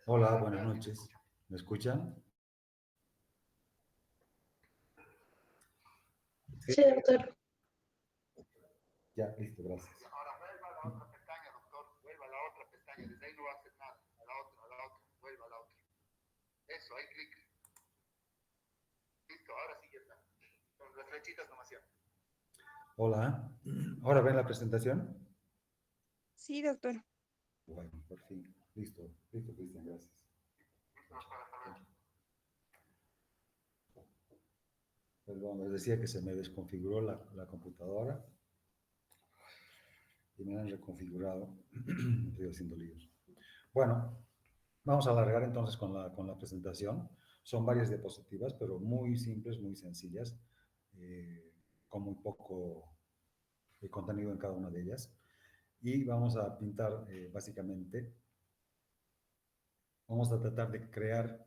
Hola, buenas noches. ¿Me escuchan? Sí. Sí, doctor. Ya, listo, gracias. Ahora vuelva a la otra pestaña, doctor. Vuelva a la otra pestaña. Desde ahí no va a hacer nada. A la otra. Vuelva a la otra. Eso, ahí clic. Listo, ahora sí ya está. Con las flechitas nomás ya. Hola. ¿Ahora ven la presentación? Sí, doctor. Bueno, por fin. Listo, listo, Cristian, gracias. Listo, doctor, hasta luego. Perdón, les decía que se me desconfiguró la computadora y me han reconfigurado. Estoy haciendo líos. Bueno, vamos a alargar entonces con la presentación. Son varias diapositivas, pero muy simples, muy sencillas, eh, con muy poco contenido en cada una de ellas. Y vamos a pintar básicamente, vamos a tratar de crear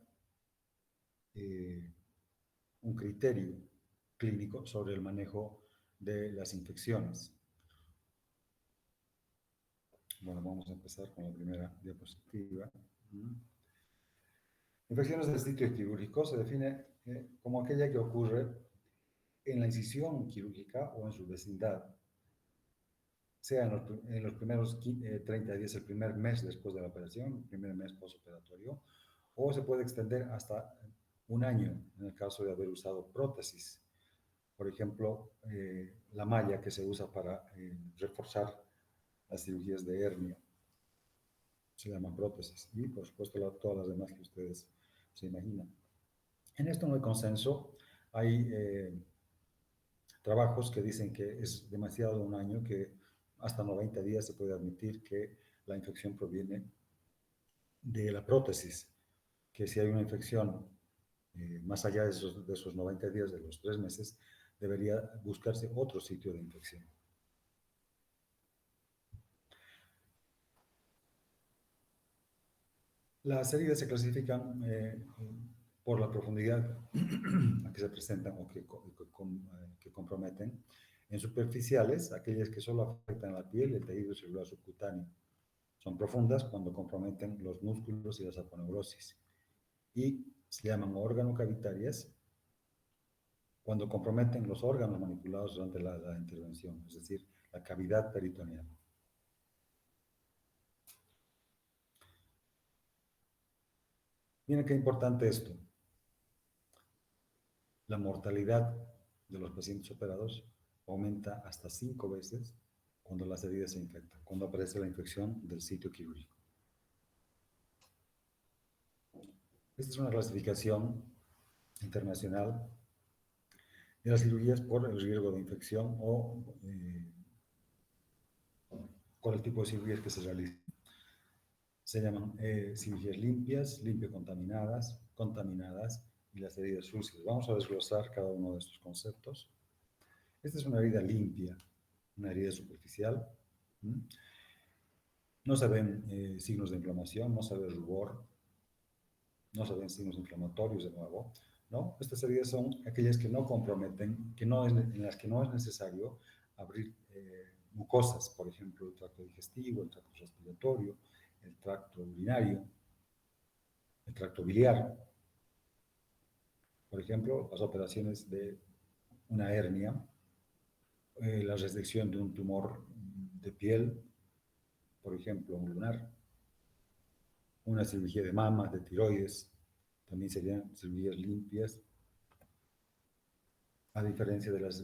eh, un criterio clínico sobre el manejo de las infecciones. Bueno, vamos a empezar con la primera diapositiva. Infecciones del sitio quirúrgico se define como aquella que ocurre en la incisión quirúrgica o en su vecindad, sea en los primeros 30 días, el primer mes después de la operación, el primer mes postoperatorio, o se puede extender hasta un año en el caso de haber usado prótesis. Por ejemplo, la malla que se usa para reforzar las cirugías de hernia se llama prótesis y por supuesto todas las demás que ustedes se imaginan. En esto no hay consenso, hay trabajos que dicen que es demasiado un año, que hasta 90 días se puede admitir que la infección proviene de la prótesis, que si hay una infección más allá de esos 90 días, de los 3 meses, debería buscarse otro sitio de infección. Las heridas se clasifican por la profundidad a que se presentan o que comprometen. En superficiales, aquellas que solo afectan la piel y el tejido celular subcutáneo. Son profundas cuando comprometen los músculos y la saponeurosis. Y se llaman órgano-cavitarias cuando comprometen los órganos manipulados durante la intervención, es decir, la cavidad peritoneal. Miren qué importante esto. La mortalidad de los pacientes operados aumenta hasta 5 veces cuando las heridas se infectan, cuando aparece la infección del sitio quirúrgico. Esta es una clasificación internacional de las cirugías por el riesgo de infección o con el tipo de cirugías que se realizan. Se llaman cirugías limpias, limpio-contaminadas, contaminadas y las heridas sucias. Vamos a desglosar cada uno de estos conceptos. Esta es una herida limpia, una herida superficial. No se ven signos de inflamación, no se ve rubor, no se ven signos inflamatorios de nuevo, ¿no? Estas heridas son aquellas que no comprometen, en las que no es necesario abrir mucosas, por ejemplo, el tracto digestivo, el tracto respiratorio, el tracto urinario, el tracto biliar. Por ejemplo, las operaciones de una hernia, la resección de un tumor de piel, por ejemplo, un lunar, una cirugía de mama, de tiroides, también serían cirugías limpias, a diferencia de las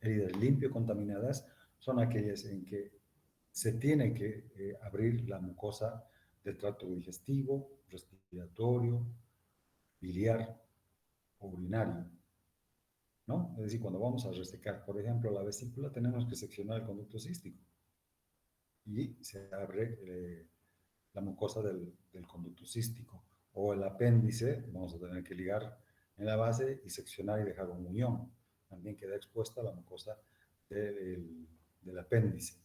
heridas limpio contaminadas, son aquellas en que se tiene que abrir la mucosa del tracto digestivo, respiratorio, biliar o urinario, ¿no? Es decir, cuando vamos a resecar, por ejemplo, la vesícula, tenemos que seccionar el conducto cístico y se abre la mucosa del conducto cístico. O el apéndice, vamos a tener que ligar en la base y seccionar y dejar un muñón. También queda expuesta la mucosa del apéndice.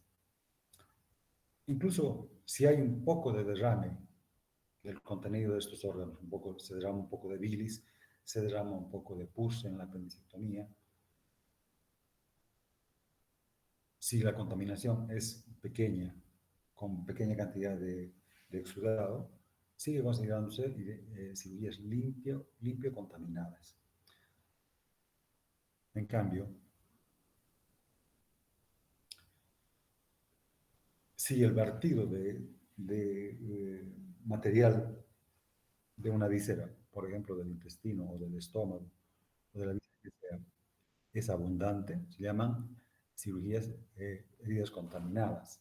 Incluso si hay un poco de derrame del contenido de estos órganos, se derrama un poco de bilis, se derrama un poco de pus en la apendicectomía. Si la contaminación es pequeña, con pequeña cantidad de exudado, sigue considerándose cirugías limpio contaminadas. En cambio, si el vertido de material de una víscera, por ejemplo, del intestino o del estómago o de la víscera que sea, es abundante, se llaman cirugías, heridas contaminadas.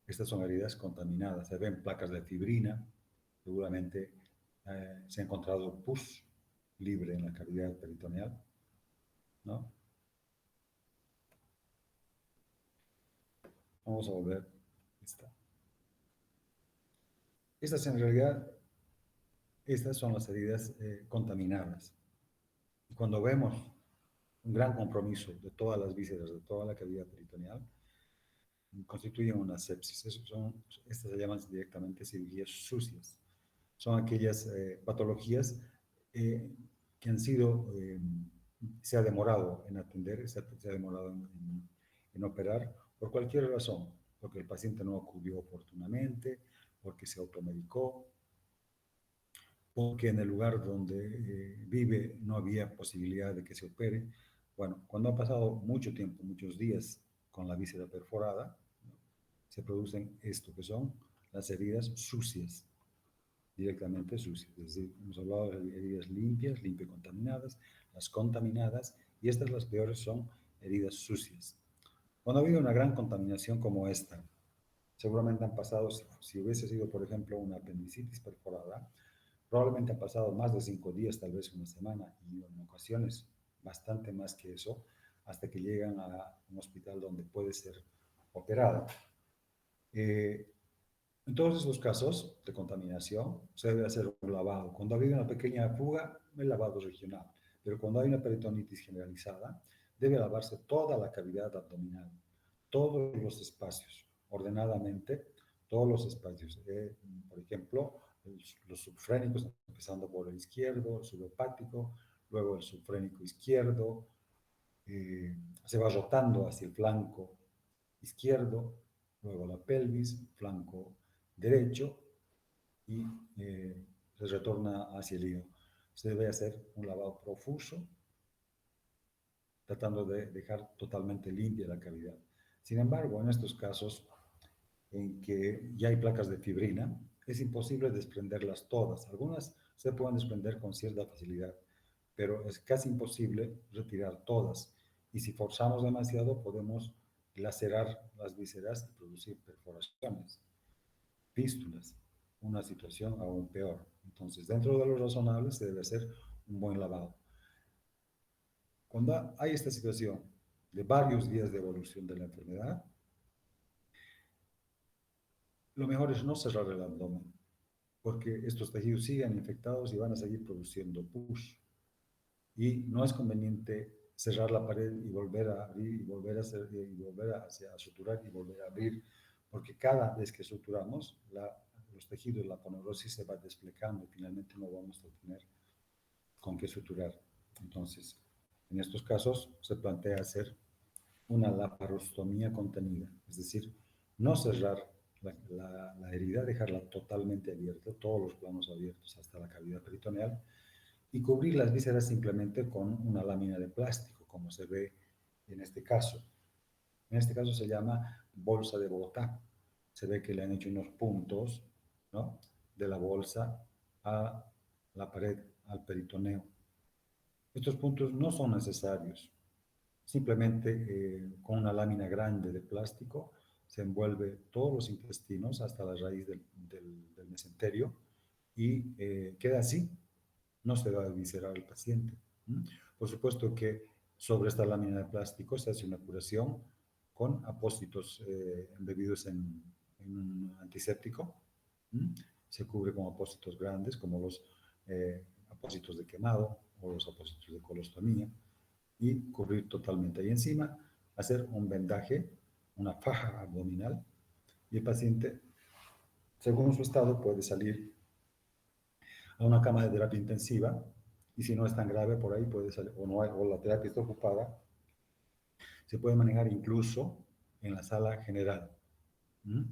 Estas son heridas contaminadas. Se ven placas de fibrina, seguramente se ha encontrado pus libre en la cavidad peritoneal, ¿no? Vamos a volver. Estas en realidad, estas son las heridas contaminadas. Y cuando vemos un gran compromiso de todas las vísceras, de toda la cavidad peritoneal, constituyen una sepsis. Estas se llaman directamente cirugías sucias. Son aquellas patologías que han sido, se ha demorado en atender, se ha demorado en operar por cualquier razón, porque el paciente no acudió oportunamente, porque se automedicó, porque en el lugar donde vive no había posibilidad de que se opere. Bueno, cuando ha pasado mucho tiempo, muchos días con la víscera perforada, se producen esto que son las heridas sucias, directamente sucias. Es decir, hemos hablado de heridas limpias, limpio contaminadas, las contaminadas, y estas las peores son heridas sucias. Cuando ha habido una gran contaminación como esta, seguramente han pasado, si hubiese sido, por ejemplo, una apendicitis perforada, probablemente han pasado más de 5 días, tal vez una semana, y en ocasiones bastante más que eso, hasta que llegan a un hospital donde puede ser operada. En todos estos casos de contaminación se debe hacer un lavado. Cuando ha habido una pequeña fuga, el lavado regional. Pero cuando hay una peritonitis generalizada, debe lavarse toda la cavidad abdominal, todos los espacios, ordenadamente, todos los espacios. Por ejemplo, los subfrénicos, empezando por el izquierdo, el subhepático, luego el subfrénico izquierdo, se va rotando hacia el flanco izquierdo, luego la pelvis, flanco derecho y se retorna hacia el hígado. Se debe hacer un lavado profuso, tratando de dejar totalmente limpia la cavidad. Sin embargo, en estos casos en que ya hay placas de fibrina, es imposible desprenderlas todas. Algunas se pueden desprender con cierta facilidad, pero es casi imposible retirar todas. Y si forzamos demasiado, podemos lacerar las vísceras y producir perforaciones, fístulas, una situación aún peor. Entonces, dentro de lo razonable se debe hacer un buen lavado. Cuando hay esta situación de varios días de evolución de la enfermedad, lo mejor es no cerrar el abdomen, porque estos tejidos siguen infectados y van a seguir produciendo pus. Y no es conveniente cerrar la pared y volver a abrir y volver a hacer y volver a suturar y volver a abrir, porque cada vez que suturamos, los tejidos, la aponeurosis se va desplegando y finalmente no vamos a tener con qué suturar. Entonces, en estos casos se plantea hacer una laparostomía contenida, es decir, no cerrar la herida, dejarla totalmente abierta, todos los planos abiertos hasta la cavidad peritoneal, y cubrir las vísceras simplemente con una lámina de plástico, como se ve en este caso. En este caso se llama bolsa de Bogotá. Se ve que le han hecho unos puntos, ¿no?, de la bolsa a la pared, al peritoneo. Estos puntos no son necesarios. Simplemente con una lámina grande de plástico se envuelve todos los intestinos hasta la raíz del mesenterio y queda así. No se va a eviscerar al paciente. Por supuesto que sobre esta lámina de plástico se hace una curación con apósitos embebidos en un antiséptico. Se cubre con apósitos grandes, como los apósitos de quemado o los apósitos de colostomía, y cubrir totalmente. Y encima hacer un vendaje, una faja abdominal, y el paciente, según su estado, puede salir a una cama de terapia intensiva, y si no es tan grave por ahí puede salir, o la terapia está ocupada, se puede manejar incluso en la sala general. ¿Mm?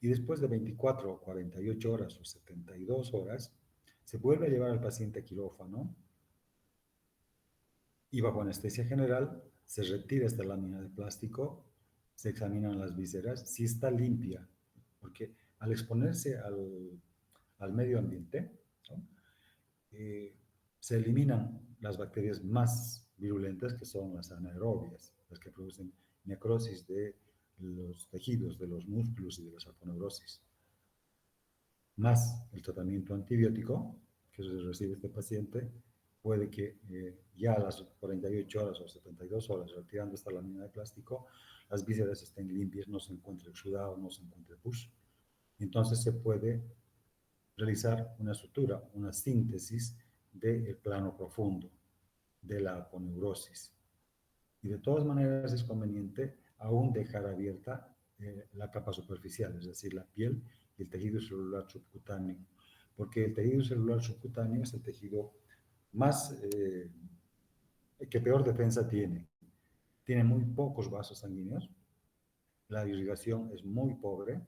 Y después de 24 o 48 horas o 72 horas, se vuelve a llevar al paciente a quirófano y bajo anestesia general se retira esta lámina de plástico, se examinan las vísceras, si está limpia, porque al exponerse al medio ambiente, ¿no? eh, se eliminan las bacterias más virulentas, que son las anaerobias, las que producen necrosis de los tejidos, de los músculos y de la saponeurosis. Más el tratamiento antibiótico que se recibe este paciente, puede que ya a las 48 horas o 72 horas, retirando esta lámina de plástico, las vísceras estén limpias, no se encuentre exudado, no se encuentre pus. Entonces se puede realizar una sutura, una síntesis del plano profundo de la aponeurosis. Y de todas maneras es conveniente aún dejar abierta la capa superficial, es decir, la piel y el tejido celular subcutáneo, porque el tejido celular subcutáneo es el tejido más que peor defensa tiene. Tiene muy pocos vasos sanguíneos, la irrigación es muy pobre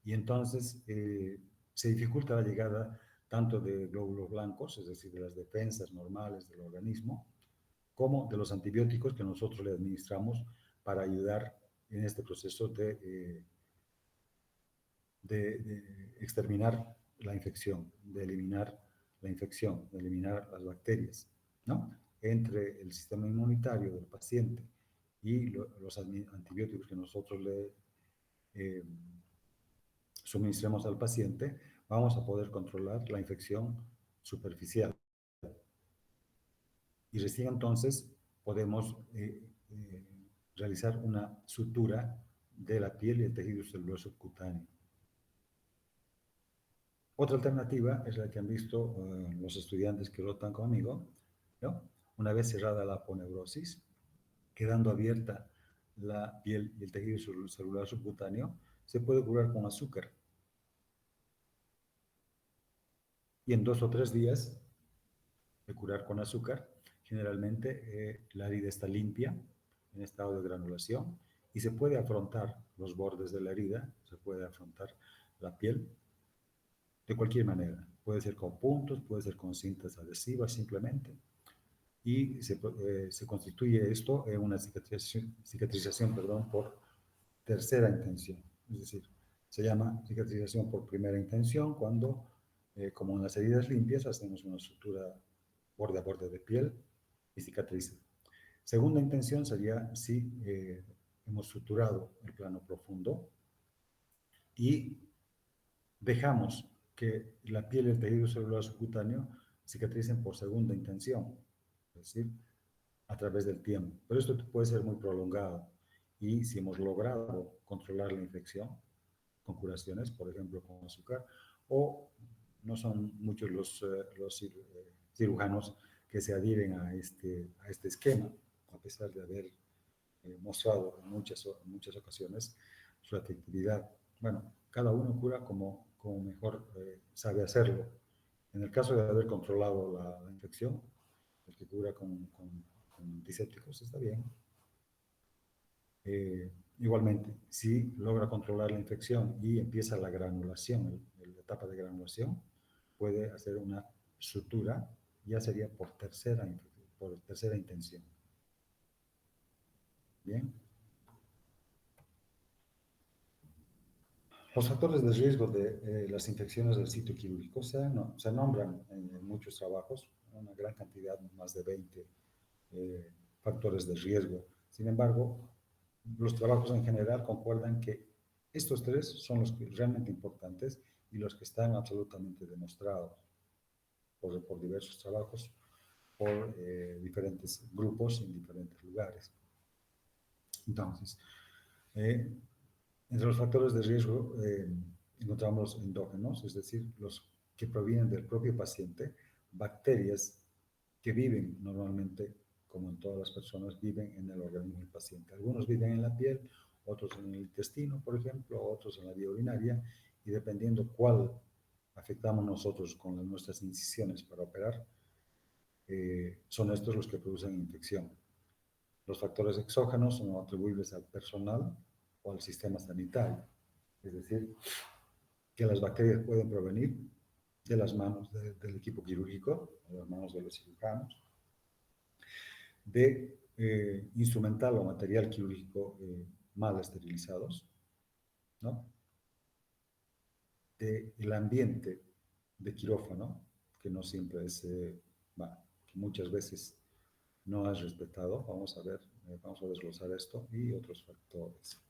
y entonces se dificulta la llegada tanto de glóbulos blancos, es decir, de las defensas normales del organismo, como de los antibióticos que nosotros le administramos para ayudar en este proceso de exterminar la infección, de eliminar la infección, de eliminar las bacterias, ¿no? Entre el sistema inmunitario del paciente y los antibióticos que nosotros le suministremos al paciente, vamos a poder controlar la infección superficial. Y recién entonces podemos realizar una sutura de la piel y el tejido celular subcutáneo. Otra alternativa es la que han visto los estudiantes que rotan conmigo, ¿no? Una vez cerrada la aponeurosis, quedando abierta la piel y el tejido celular subcutáneo, se puede curar con azúcar. Y en 2 o 3 días de curar con azúcar, generalmente la herida está limpia, en estado de granulación, y se puede afrontar los bordes de la herida, se puede afrontar la piel de cualquier manera. Puede ser con puntos, puede ser con cintas adhesivas simplemente. Y se constituye esto en una cicatrización, perdón, por tercera intención. Es decir, se llama cicatrización por primera intención cuando, como en las heridas limpias, hacemos una sutura borde a borde de piel y cicatriza. Segunda intención sería si hemos suturado el plano profundo y dejamos que la piel y el tejido celular subcutáneo cicatricen por segunda intención, es decir, a través del tiempo. Pero esto puede ser muy prolongado y si hemos logrado controlar la infección con curaciones, por ejemplo con azúcar, o no son muchos los cirujanos que se adhieren a este esquema, a pesar de haber mostrado en muchas ocasiones su efectividad. Bueno, cada uno cura como mejor sabe hacerlo. En el caso de haber controlado la infección, el que cura con antisépticos está bien. Igualmente, si logra controlar la infección y empieza la granulación, la etapa de granulación, puede hacer una sutura, ya sería por tercera intención. Bien. Los factores de riesgo de las infecciones del sitio quirúrgico se nombran en muchos trabajos, una gran cantidad, más de 20 factores de riesgo. Sin embargo, los trabajos en general concuerdan que estos 3 son los realmente importantes y los que están absolutamente demostrados por diversos trabajos, por diferentes grupos en diferentes lugares. Entonces, entre los factores de riesgo encontramos endógenos, es decir, los que provienen del propio paciente, bacterias que viven normalmente, como en todas las personas, viven en el organismo del paciente. Algunos viven en la piel, otros en el intestino, por ejemplo, otros en la vía urinaria, y dependiendo cuál afectamos nosotros con nuestras incisiones para operar, son estos los que producen infección. Los factores exógenos son atribuibles al personal, o al sistema sanitario. Es decir, que las bacterias pueden provenir de las manos del equipo quirúrgico, de las manos de los cirujanos, de instrumental o material quirúrgico mal esterilizados, ¿no? Del ambiente de quirófano, que no siempre es, que muchas veces no es respetado. Vamos a ver, vamos a desglosar esto y otros factores.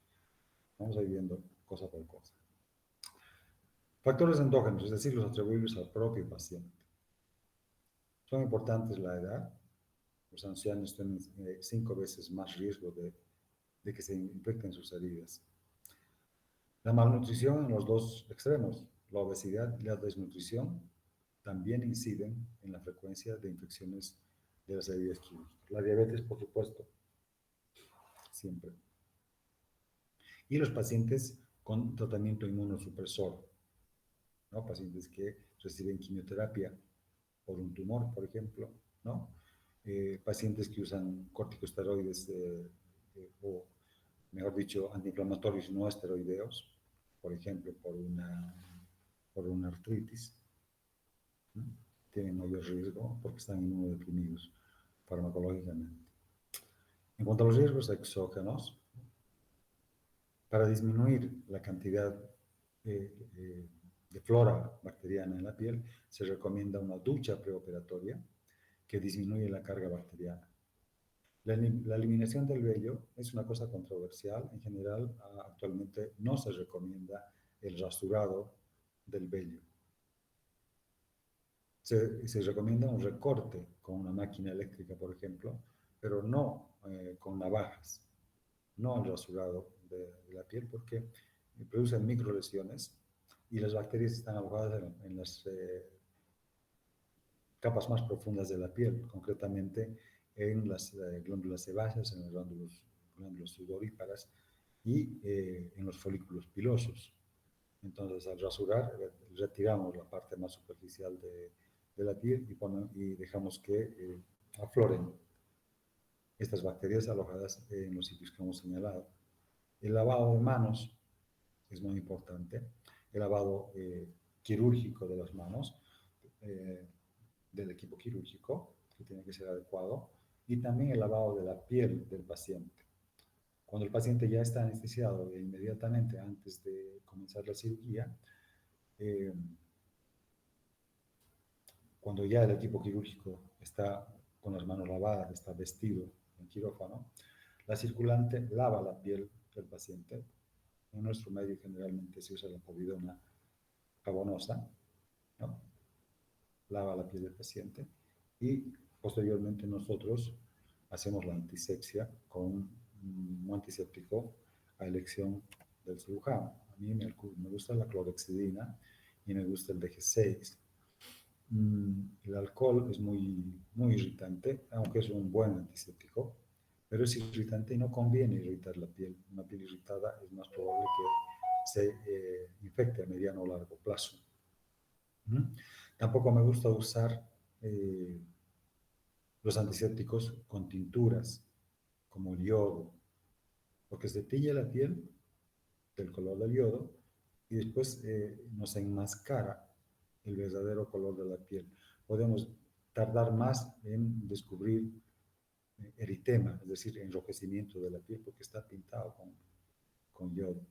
Vamos a ir viendo cosa por cosa. Factores endógenos, es decir, los atribuibles al propio paciente. Son importantes la edad. Los ancianos tienen 5 veces más riesgo de que se infecten sus heridas. La malnutrición en los dos extremos, la obesidad y la desnutrición, también inciden en la frecuencia de infecciones de las heridas quirúrgicas. La diabetes, por supuesto, siempre. Y los pacientes con tratamiento inmunosupresor, ¿no? Pacientes que reciben quimioterapia por un tumor, por ejemplo, ¿no? Pacientes que usan corticosteroides o, mejor dicho, antiinflamatorios no esteroideos, por ejemplo, por una artritis, ¿no? Tienen mayor riesgo porque están inmunodeprimidos farmacológicamente. En cuanto a los riesgos exógenos, para disminuir la cantidad de flora bacteriana en la piel, se recomienda una ducha preoperatoria que disminuye la carga bacteriana. La eliminación del vello es una cosa controversial. En general, actualmente no se recomienda el rasurado del vello. Se recomienda un recorte con una máquina eléctrica, por ejemplo, pero no con navajas, no el rasurado de la piel, porque producen microlesiones y las bacterias están alojadas en las capas más profundas de la piel, concretamente en las glándulas sebáceas, en las glándulas sudoríparas y en los folículos pilosos. Entonces, al rasurar, retiramos la parte más superficial de la piel y dejamos que afloren estas bacterias alojadas en los sitios que hemos señalado. El lavado de manos es muy importante. El lavado quirúrgico de las manos, del equipo quirúrgico, que tiene que ser adecuado, y también el lavado de la piel del paciente. Cuando el paciente ya está anestesiado e inmediatamente antes de comenzar la cirugía, cuando ya el equipo quirúrgico está con las manos lavadas, está vestido en quirófano, la circulante lava la piel del paciente. En nuestro medio generalmente se usa la povidona jabonosa, ¿no? Lava la piel del paciente y posteriormente nosotros hacemos la antisepsia con un antiséptico a elección del cirujano. A mí me gusta la clorhexidina y me gusta el DG6. El alcohol es muy irritante, aunque es un buen antiséptico, pero es irritante y no conviene irritar la piel. Una piel irritada es más probable que se infecte a mediano o largo plazo. Tampoco me gusta usar los antisépticos con tinturas, como el yodo, porque se tiñe la piel del color del yodo y después nos enmascara el verdadero color de la piel. Podemos tardar más en descubrir eritema, es decir, enrojecimiento de la piel, porque está pintado con yodo.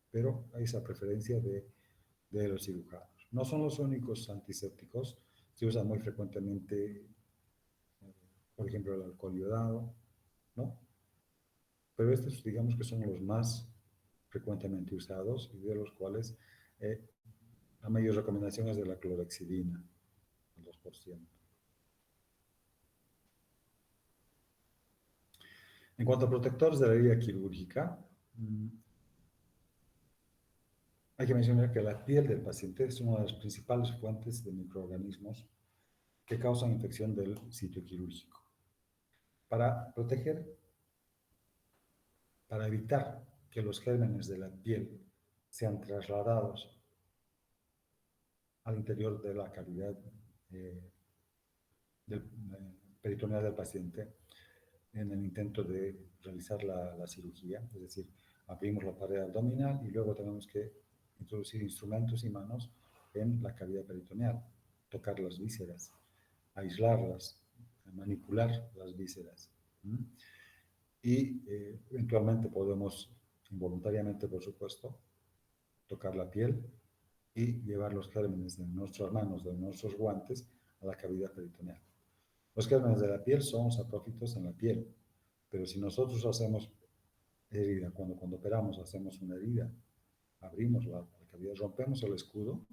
Pero hay esa preferencia de los cirujanos. No son los únicos antisépticos, se usa muy frecuentemente, por ejemplo, el alcohol iodado, ¿no? Pero estos, digamos que son los más frecuentemente usados y de los cuales la mayor recomendación es de la clorhexidina, al 2%. En cuanto a protectores de la herida quirúrgica, hay que mencionar que la piel del paciente es una de las principales fuentes de microorganismos que causan infección del sitio quirúrgico. Para evitar que los gérmenes de la piel sean trasladados al interior de la cavidad peritoneal del paciente en el intento de realizar la cirugía, es decir, abrimos la pared abdominal y luego tenemos que introducir instrumentos y manos en la cavidad peritoneal, tocar las vísceras, aislarlas, manipular las vísceras. Y eventualmente podemos, involuntariamente por supuesto, tocar la piel y llevar los gérmenes de nuestras manos, de nuestros guantes, a la cavidad peritoneal. Los gérmenes de la piel son saprófitos en la piel, pero si nosotros hacemos herida, cuando operamos hacemos una herida, abrimos la cavidad, rompemos el escudo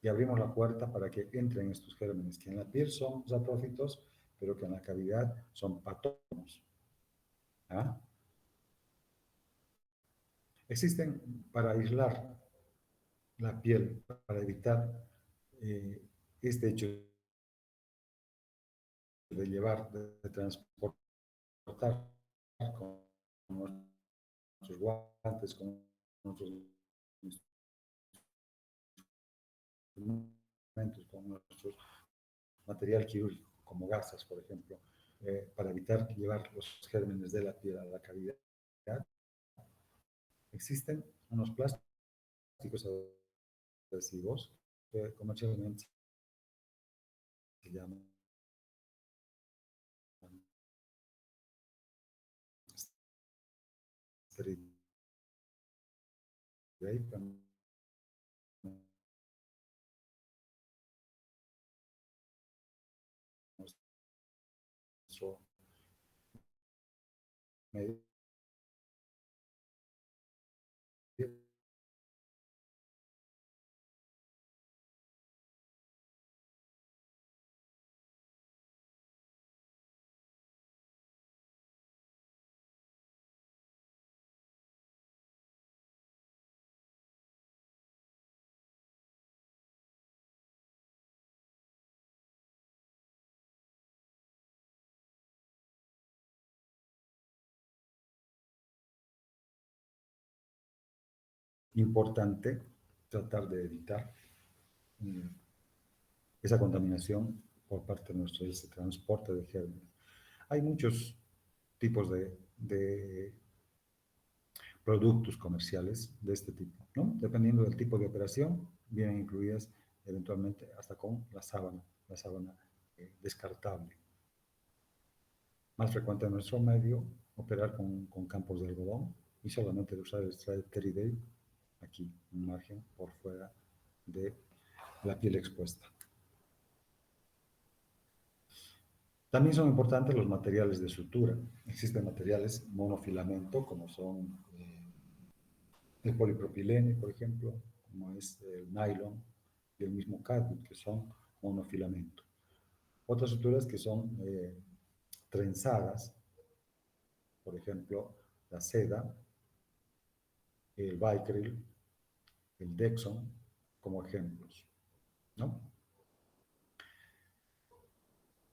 y abrimos la puerta para que entren estos gérmenes, que en la piel son saprófitos, pero que en la cavidad son patógenos. ¿Ah? Existen para aislar la piel, para evitar este hecho de llevar, de transportar con nuestros guantes, con nuestros instrumentos, con nuestro material quirúrgico, como gasas, por ejemplo, para evitar llevar los gérmenes de la piel a la cavidad. Existen unos plásticos adhesivos que comercialmente se llaman nuestro medio importante tratar de evitar esa contaminación por parte de nuestro transporte de gérmenes. Hay muchos tipos de productos comerciales de este tipo, ¿no? Dependiendo del tipo de operación, vienen incluidas eventualmente hasta con la sábana descartable. Más frecuente en nuestro medio, operar con campos de algodón y solamente usar el Teridate aquí, un margen por fuera de la piel expuesta. También son importantes los materiales de sutura. Existen materiales monofilamento, como son el polipropileno, por ejemplo, como es el nylon y el mismo cadmio, que son monofilamento. Otras suturas que son trenzadas, por ejemplo, la seda, el Vicryl, el Dexon, como ejemplos, ¿no?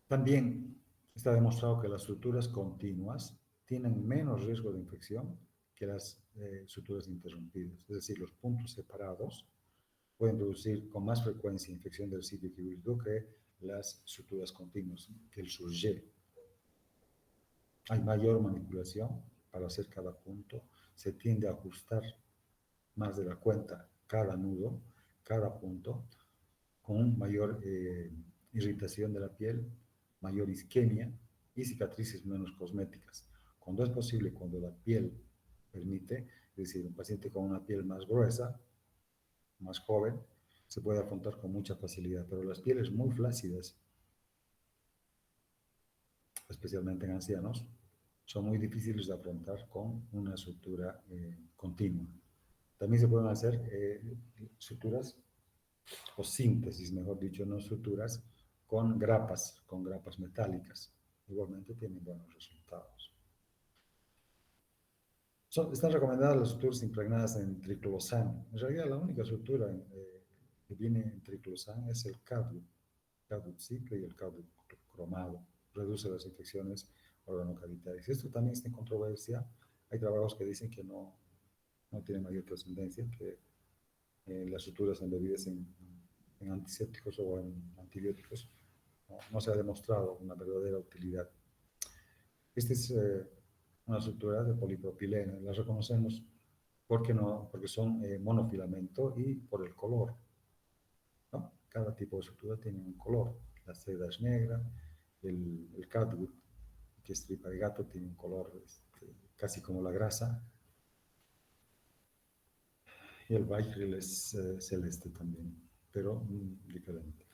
También está demostrado que las suturas continuas tienen menos riesgo de infección que las suturas interrumpidas, es decir, los puntos separados pueden producir con más frecuencia infección del sitio quirúrgico que las suturas continuas, que el surgé. Hay mayor manipulación para hacer cada punto, se tiende a ajustar más de la cuenta cada nudo, cada punto, con mayor irritación de la piel, mayor isquemia y cicatrices menos cosméticas. Cuando es posible, cuando la piel permite, es decir, un paciente con una piel más gruesa, más joven, se puede afrontar con mucha facilidad, pero las pieles muy flácidas, especialmente en ancianos, son muy difíciles de afrontar con una sutura continua. También se pueden hacer suturas o síntesis, mejor dicho, no suturas, con grapas metálicas. Igualmente tienen buenos resultados. Están recomendadas las suturas impregnadas en triclosan. En realidad, la única sutura que viene en triclosan es el cadmio triple y el cadmio cromado. Reduce las infecciones organocavitarias. Esto también está en controversia. Hay trabajos que dicen que no tiene mayor trascendencia, que las suturas embebidas en antisépticos o en antibióticos no se ha demostrado una verdadera utilidad. Esta es una sutura de polipropileno, la reconocemos ¿Por qué no? Porque son monofilamento y por el color, ¿no? Cada tipo de sutura tiene un color. La seda es negra, el catgut, que es tripa de gato, tiene un color casi como la grasa, y el Weichsel es celeste también, pero diferente.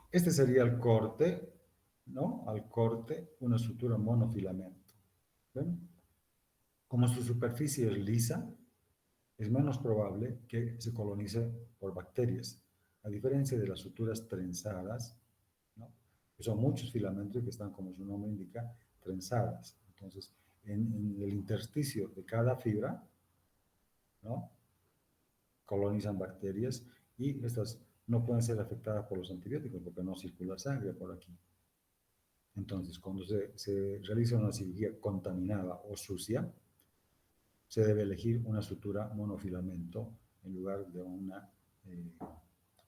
Este sería el corte, ¿no? Al corte, una sutura monofilamento. ¿Ven? Como su superficie es lisa, es menos probable que se colonice por bacterias, a diferencia de las suturas trenzadas, ¿no? Que son muchos filamentos que están, como su nombre indica, trenzadas. Entonces, en el intersticio de cada fibra, ¿no? Colonizan bacterias y estas no pueden ser afectadas por los antibióticos porque no circula sangre por aquí. Entonces, cuando se realiza una cirugía contaminada o sucia, se debe elegir una sutura monofilamento en lugar de una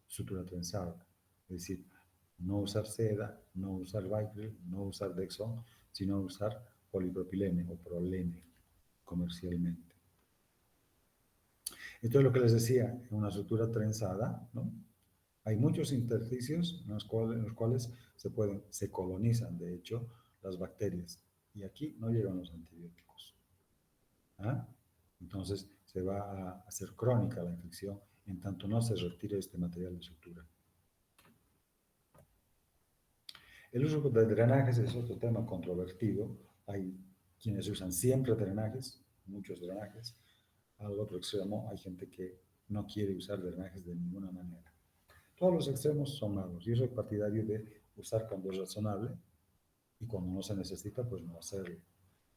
sutura trenzada. Es decir, no usar seda, no usar Vicryl, no usar Dexon, sino usar polipropilene o prolene comercialmente. Entonces, lo que les decía, en una sutura trenzada, ¿no? Hay muchos intersticios en los cuales se colonizan, de hecho, las bacterias. Y aquí no llegan los antibióticos. ¿Ah? Entonces, se va a hacer crónica la infección en tanto no se retire este material de sutura. El uso de drenajes es otro tema controvertido. Hay quienes usan siempre drenajes, muchos drenajes. Al otro extremo hay gente que no quiere usar drenajes de ninguna manera. Todos los extremos son malos. Yo soy partidario de usar cuando es razonable y cuando no se necesita, pues no hacerlo.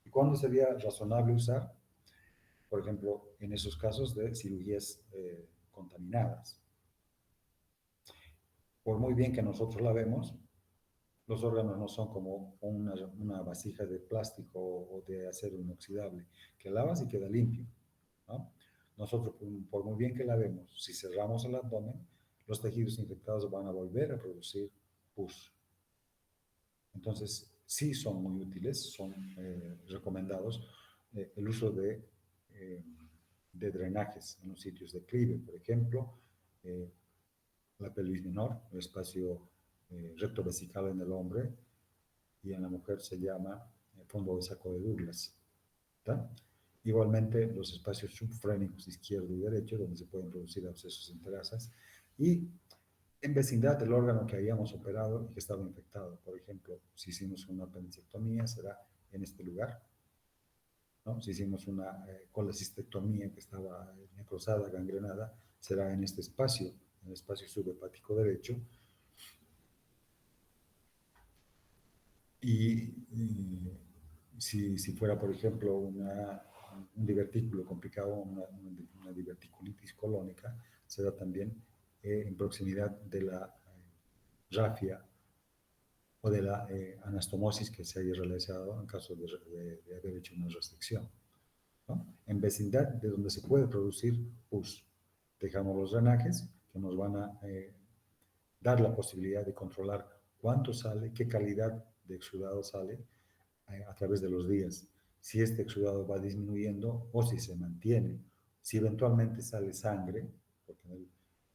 ¿Y cuándo sería razonable usar? Por ejemplo, en esos casos de cirugías contaminadas. Por muy bien que nosotros la vemos, los órganos no son como una vasija de plástico o de acero inoxidable, que lavas y queda limpio, ¿no? Nosotros, por muy bien que la vemos, si cerramos el abdomen, los tejidos infectados van a volver a producir pus. Entonces, sí son muy útiles, son recomendados el uso de drenajes en los sitios de clive, por ejemplo, la pelvis menor, el espacio rectovesical en el hombre, y en la mujer se llama fondo de saco de Douglas. ¿Tá? Igualmente, los espacios subfrénicos izquierdo y derecho, donde se pueden producir abscesos en terrazas, y en vecindad del órgano que habíamos operado y que estaba infectado. Por ejemplo, si hicimos una apendicectomía, será en este lugar, ¿no? Si hicimos una colecistectomía que estaba necrosada, gangrenada, será en este espacio, en el espacio subhepático derecho. Y si fuera, por ejemplo, un divertículo complicado, una diverticulitis colónica, será también en proximidad de la rafia o de la anastomosis que se haya realizado en caso de haber hecho una restricción, ¿no? En vecindad de donde se puede producir pus. Dejamos los drenajes que nos van a dar la posibilidad de controlar cuánto sale, qué calidad de exudado sale a través de los días. Si este exudado va disminuyendo o si se mantiene. Si eventualmente sale sangre, porque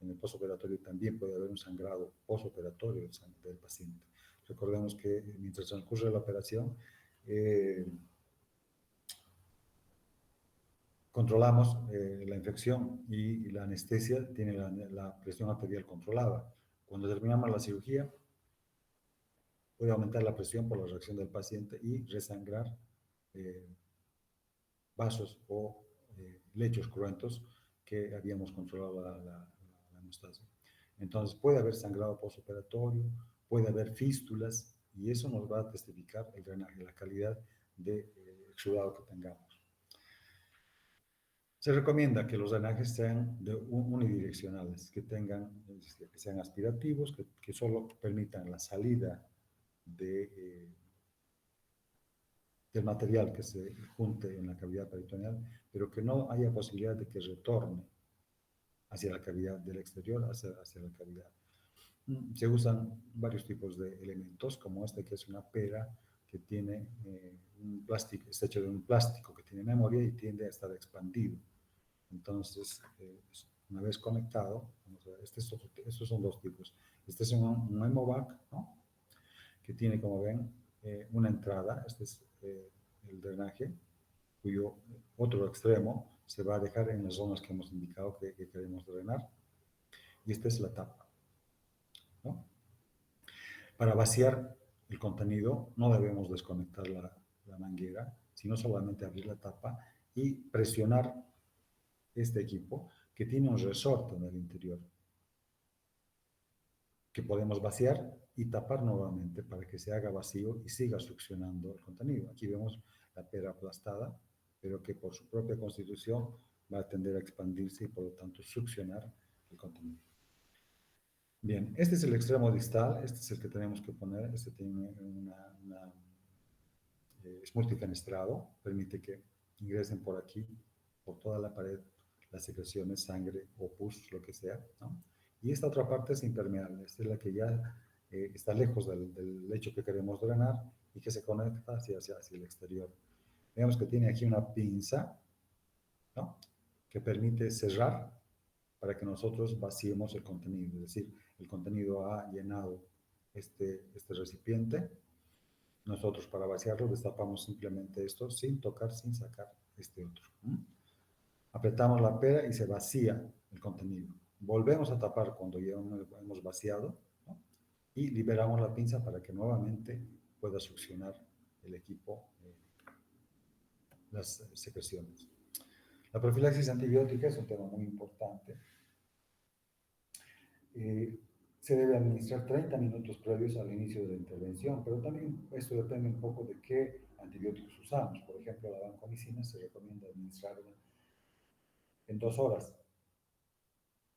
en el postoperatorio también puede haber un sangrado postoperatorio del paciente. Recordemos que mientras transcurre la operación, controlamos la infección y la anestesia tiene la presión arterial controlada. Cuando terminamos la cirugía, puede aumentar la presión por la reacción del paciente y resangrar vasos o lechos cruentos que habíamos controlado la hemostasia. Entonces puede haber sangrado postoperatorio, puede haber fístulas y eso nos va a testificar el drenaje, la calidad de exudado que tengamos. Se recomienda que los drenajes sean unidireccionales, que sean aspirativos, que solo permitan la salida del material que se junte en la cavidad peritoneal, pero que no haya posibilidad de que retorne hacia la cavidad del exterior, hacia la cavidad. Se usan varios tipos de elementos, como este que es una pera que tiene un plástico, está hecho de un plástico que tiene memoria y tiende a estar expandido. Entonces, una vez conectado, vamos a ver, estos son dos tipos. Este es un Memovac, ¿no? Que tiene, como ven, una entrada. Este es el drenaje, cuyo otro extremo se va a dejar en las zonas que hemos indicado que queremos drenar. Y esta es la tapa, ¿no? Para vaciar el contenido no debemos desconectar la manguera, sino solamente abrir la tapa y presionar este equipo que tiene un resorte en el interior que podemos vaciar y tapar nuevamente para que se haga vacío y siga succionando el contenido. Aquí vemos la pera aplastada, pero que por su propia constitución va a tender a expandirse y por lo tanto succionar el contenido. Bien, este es el extremo distal, este es el que tenemos que poner, este tiene es multifenestrado, permite que ingresen por aquí, por toda la pared, las secreciones, sangre o pus, lo que sea, ¿no? Y esta otra parte es impermeable, esta es la que ya está lejos del lecho que queremos drenar y que se conecta hacia el exterior. Vemos que tiene aquí una pinza, ¿no? Que permite cerrar para que nosotros vaciemos el contenido, es decir, el contenido ha llenado este recipiente. Nosotros para vaciarlo destapamos simplemente esto sin tocar, sin sacar este otro. Apretamos la pera y se vacía el contenido. Volvemos a tapar cuando ya hemos vaciado, ¿no? Y liberamos la pinza para que nuevamente pueda succionar el equipo las secreciones. La profilaxis antibiótica es un tema muy importante. Se debe administrar 30 minutos previos al inicio de la intervención, pero también esto depende un poco de qué antibióticos usamos. Por ejemplo, la vancomicina se recomienda administrarla en 2 horas.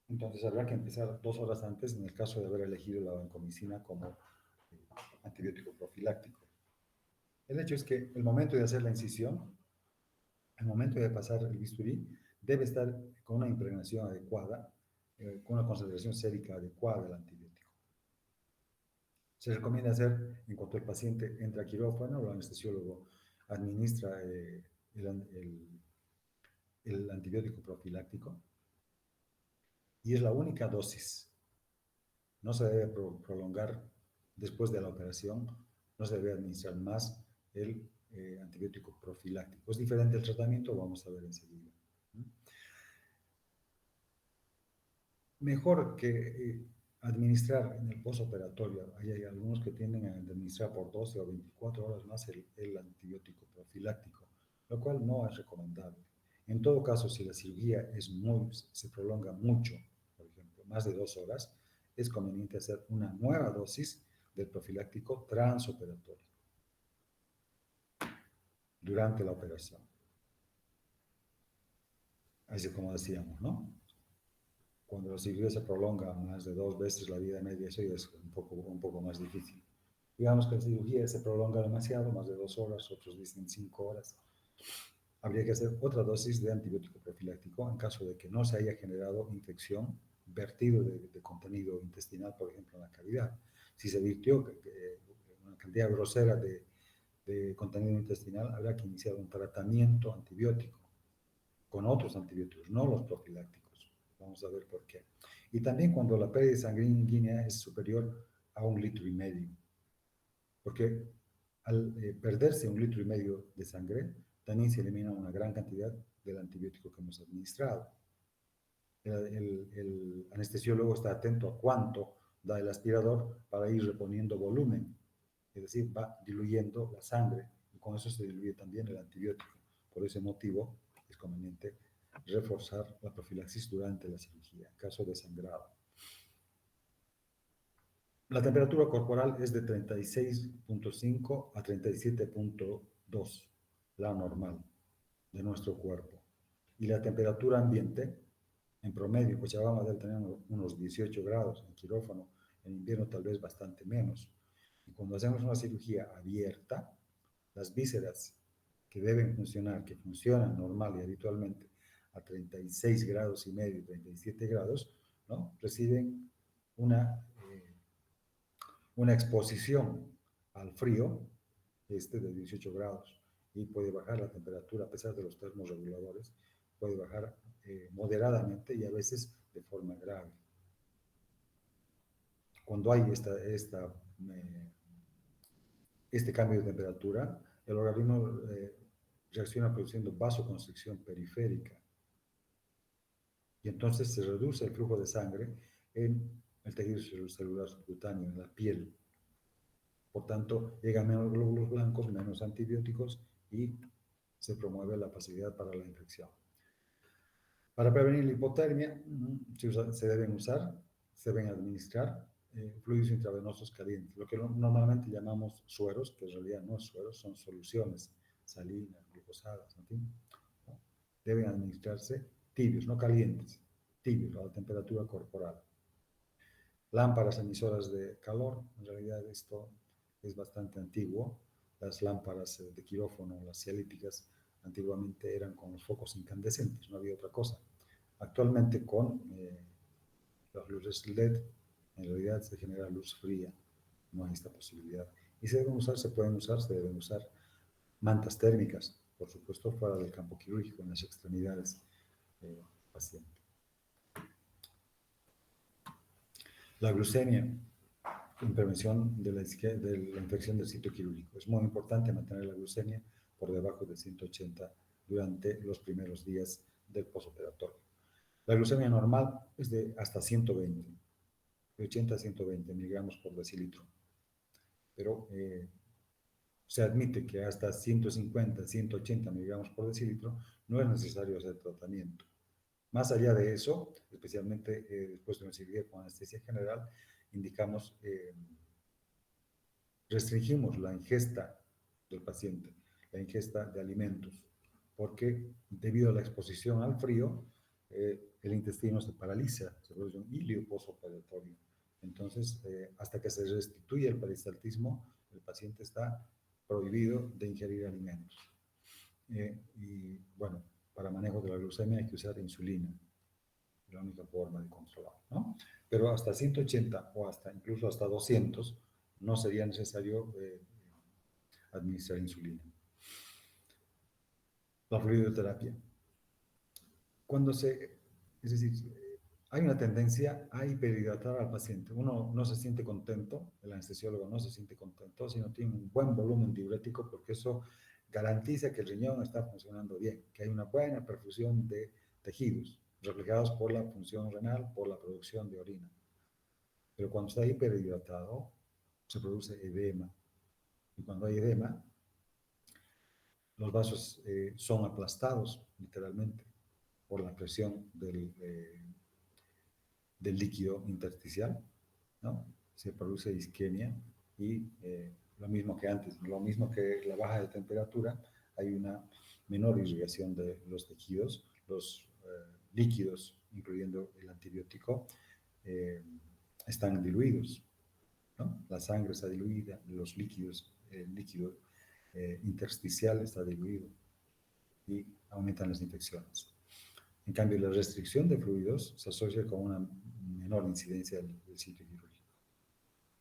Entonces habrá que empezar 2 horas antes en el caso de haber elegido la vancomicina como antibiótico profiláctico. El hecho es que el momento de hacer la incisión, el momento de pasar el bisturí, debe estar con una impregnación adecuada, con una concentración sérica adecuada del antibiótico. Se recomienda hacer en cuanto el paciente entra a quirófano, el anestesiólogo administra el antibiótico profiláctico y es la única dosis. No se debe prolongar después de la operación, no se debe administrar más el antibiótico profiláctico. Es diferente el tratamiento, vamos a ver enseguida. Mejor que administrar en el postoperatorio, hay algunos que tienden a administrar por 12 o 24 horas más el antibiótico profiláctico, lo cual no es recomendable. En todo caso, si la cirugía se prolonga mucho, por ejemplo, más de 2 horas, es conveniente hacer una nueva dosis del profiláctico transoperatorio durante la operación. Así como decíamos, ¿no? Cuando la cirugía se prolonga más de 2 veces la vida media, eso ya es un poco más difícil. Digamos que la cirugía se prolonga demasiado, más de 2 horas, otros dicen 5 horas. Habría que hacer otra dosis de antibiótico profiláctico en caso de que no se haya generado infección, vertido de contenido intestinal, por ejemplo, en la cavidad. Si se virtió una cantidad grosera de contenido intestinal, habrá que iniciar un tratamiento antibiótico con otros antibióticos, no los profilácticos. Vamos a ver por qué. Y también cuando la pérdida sanguínea es superior a 1,5 litros. Porque al perderse 1,5 litros de sangre, también se elimina una gran cantidad del antibiótico que hemos administrado. El anestesiólogo está atento a cuánto da el aspirador para ir reponiendo volumen. Es decir, va diluyendo la sangre y con eso se diluye también el antibiótico. Por ese motivo es conveniente reforzar la profilaxis durante la cirugía, en caso de sangrado. La temperatura corporal es de 36.5 a 37.2, la normal de nuestro cuerpo. Y la temperatura ambiente, en promedio, pues ya vamos a tener unos 18 grados en quirófano, en invierno tal vez bastante menos. Y cuando hacemos una cirugía abierta, las vísceras que deben funcionar, que funcionan normal y habitualmente a 36 grados y medio, 37 grados, ¿no? Reciben una exposición al frío de 18 grados. y puede bajar la temperatura a pesar de los termorreguladores, puede bajar moderadamente y a veces de forma grave. Cuando hay este cambio de temperatura, el organismo reacciona produciendo vasoconstricción periférica y entonces se reduce el flujo de sangre en el tejido celular subcutáneo, en la piel. Por tanto, llegan menos glóbulos blancos, menos antibióticos y se promueve la facilidad para la infección. Para prevenir la hipotermia, se deben administrar fluidos intravenosos calientes, lo que normalmente llamamos sueros, que en realidad no es sueros, son soluciones salinas, glucosadas, en fin, ¿no? Deben administrarse tibios, no calientes, tibios, a la temperatura corporal. Lámparas emisoras de calor, en realidad esto es bastante antiguo. Las lámparas de quirófano, las cialíticas, antiguamente eran con los focos incandescentes, no había otra cosa. Actualmente con las luces LED, en realidad se genera luz fría, no hay esta posibilidad. Y se deben usar mantas térmicas, por supuesto, fuera del campo quirúrgico, en las extremidades del paciente. La glucemia en prevención de la infección del sitio quirúrgico. Es muy importante mantener la glucemia por debajo de 180 durante los primeros días del posoperatorio. La glucemia normal es de hasta 120, de 80 a 120 miligramos por decilitro. Pero se admite que hasta 150, 180 miligramos por decilitro no es necesario hacer tratamiento. Más allá de eso, especialmente después de una cirugía con anestesia general, indicamos, restringimos la ingesta del paciente, la ingesta de alimentos, porque debido a la exposición al frío, el intestino se paraliza, se produce un ilio posoperatorio. Entonces, hasta que se restituye el peristaltismo, el paciente está prohibido de ingerir alimentos. Y bueno, para manejo de la glucemia hay que usar insulina, la única forma de controlar, ¿no? Pero hasta 180 o incluso hasta 200 no sería necesario administrar insulina. La fluidoterapia. Es decir, hay una tendencia a hiperhidratar al paciente. Uno no se siente contento, el anestesiólogo no se siente contento si no tiene un buen volumen diurético, porque eso garantiza que el riñón está funcionando bien, que hay una buena perfusión de tejidos, reflejados por la función renal, por la producción de orina. Pero cuando está hiperhidratado, se produce edema. Y cuando hay edema, los vasos son aplastados, literalmente, por la presión del líquido intersticial, ¿no? Se produce isquemia y lo mismo que antes, lo mismo que la baja de temperatura, hay una menor irrigación de los tejidos, los líquidos, incluyendo el antibiótico, están diluidos, ¿no? La sangre está diluida, los líquidos, el líquido intersticial está diluido y aumentan las infecciones. En cambio, la restricción de fluidos se asocia con una menor incidencia del sitio quirúrgico.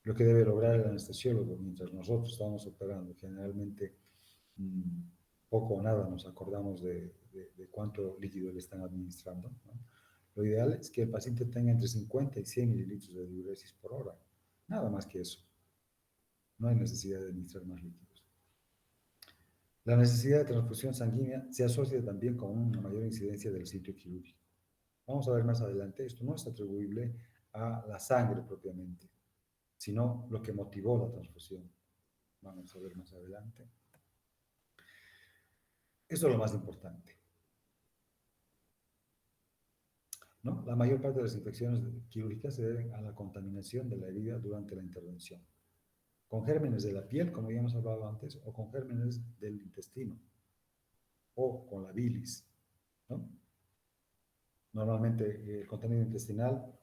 Lo que debe lograr el anestesiólogo mientras nosotros estamos operando, generalmente poco o nada nos acordamos de cuánto líquido le están administrando, ¿no? Lo ideal es que el paciente tenga entre 50 y 100 mililitros de diuresis por hora. Nada más que eso. No hay necesidad de administrar más líquidos. La necesidad de transfusión sanguínea se asocia también con una mayor incidencia del sitio quirúrgico. Vamos a ver más adelante, esto no es atribuible a la sangre propiamente, sino lo que motivó la transfusión. Vamos a ver más adelante. Eso es lo más importante, ¿no? La mayor parte de las infecciones quirúrgicas se deben a la contaminación de la herida durante la intervención, con gérmenes de la piel, como ya hemos hablado antes, o con gérmenes del intestino, o con la bilis, ¿no? Normalmente el contenido intestinal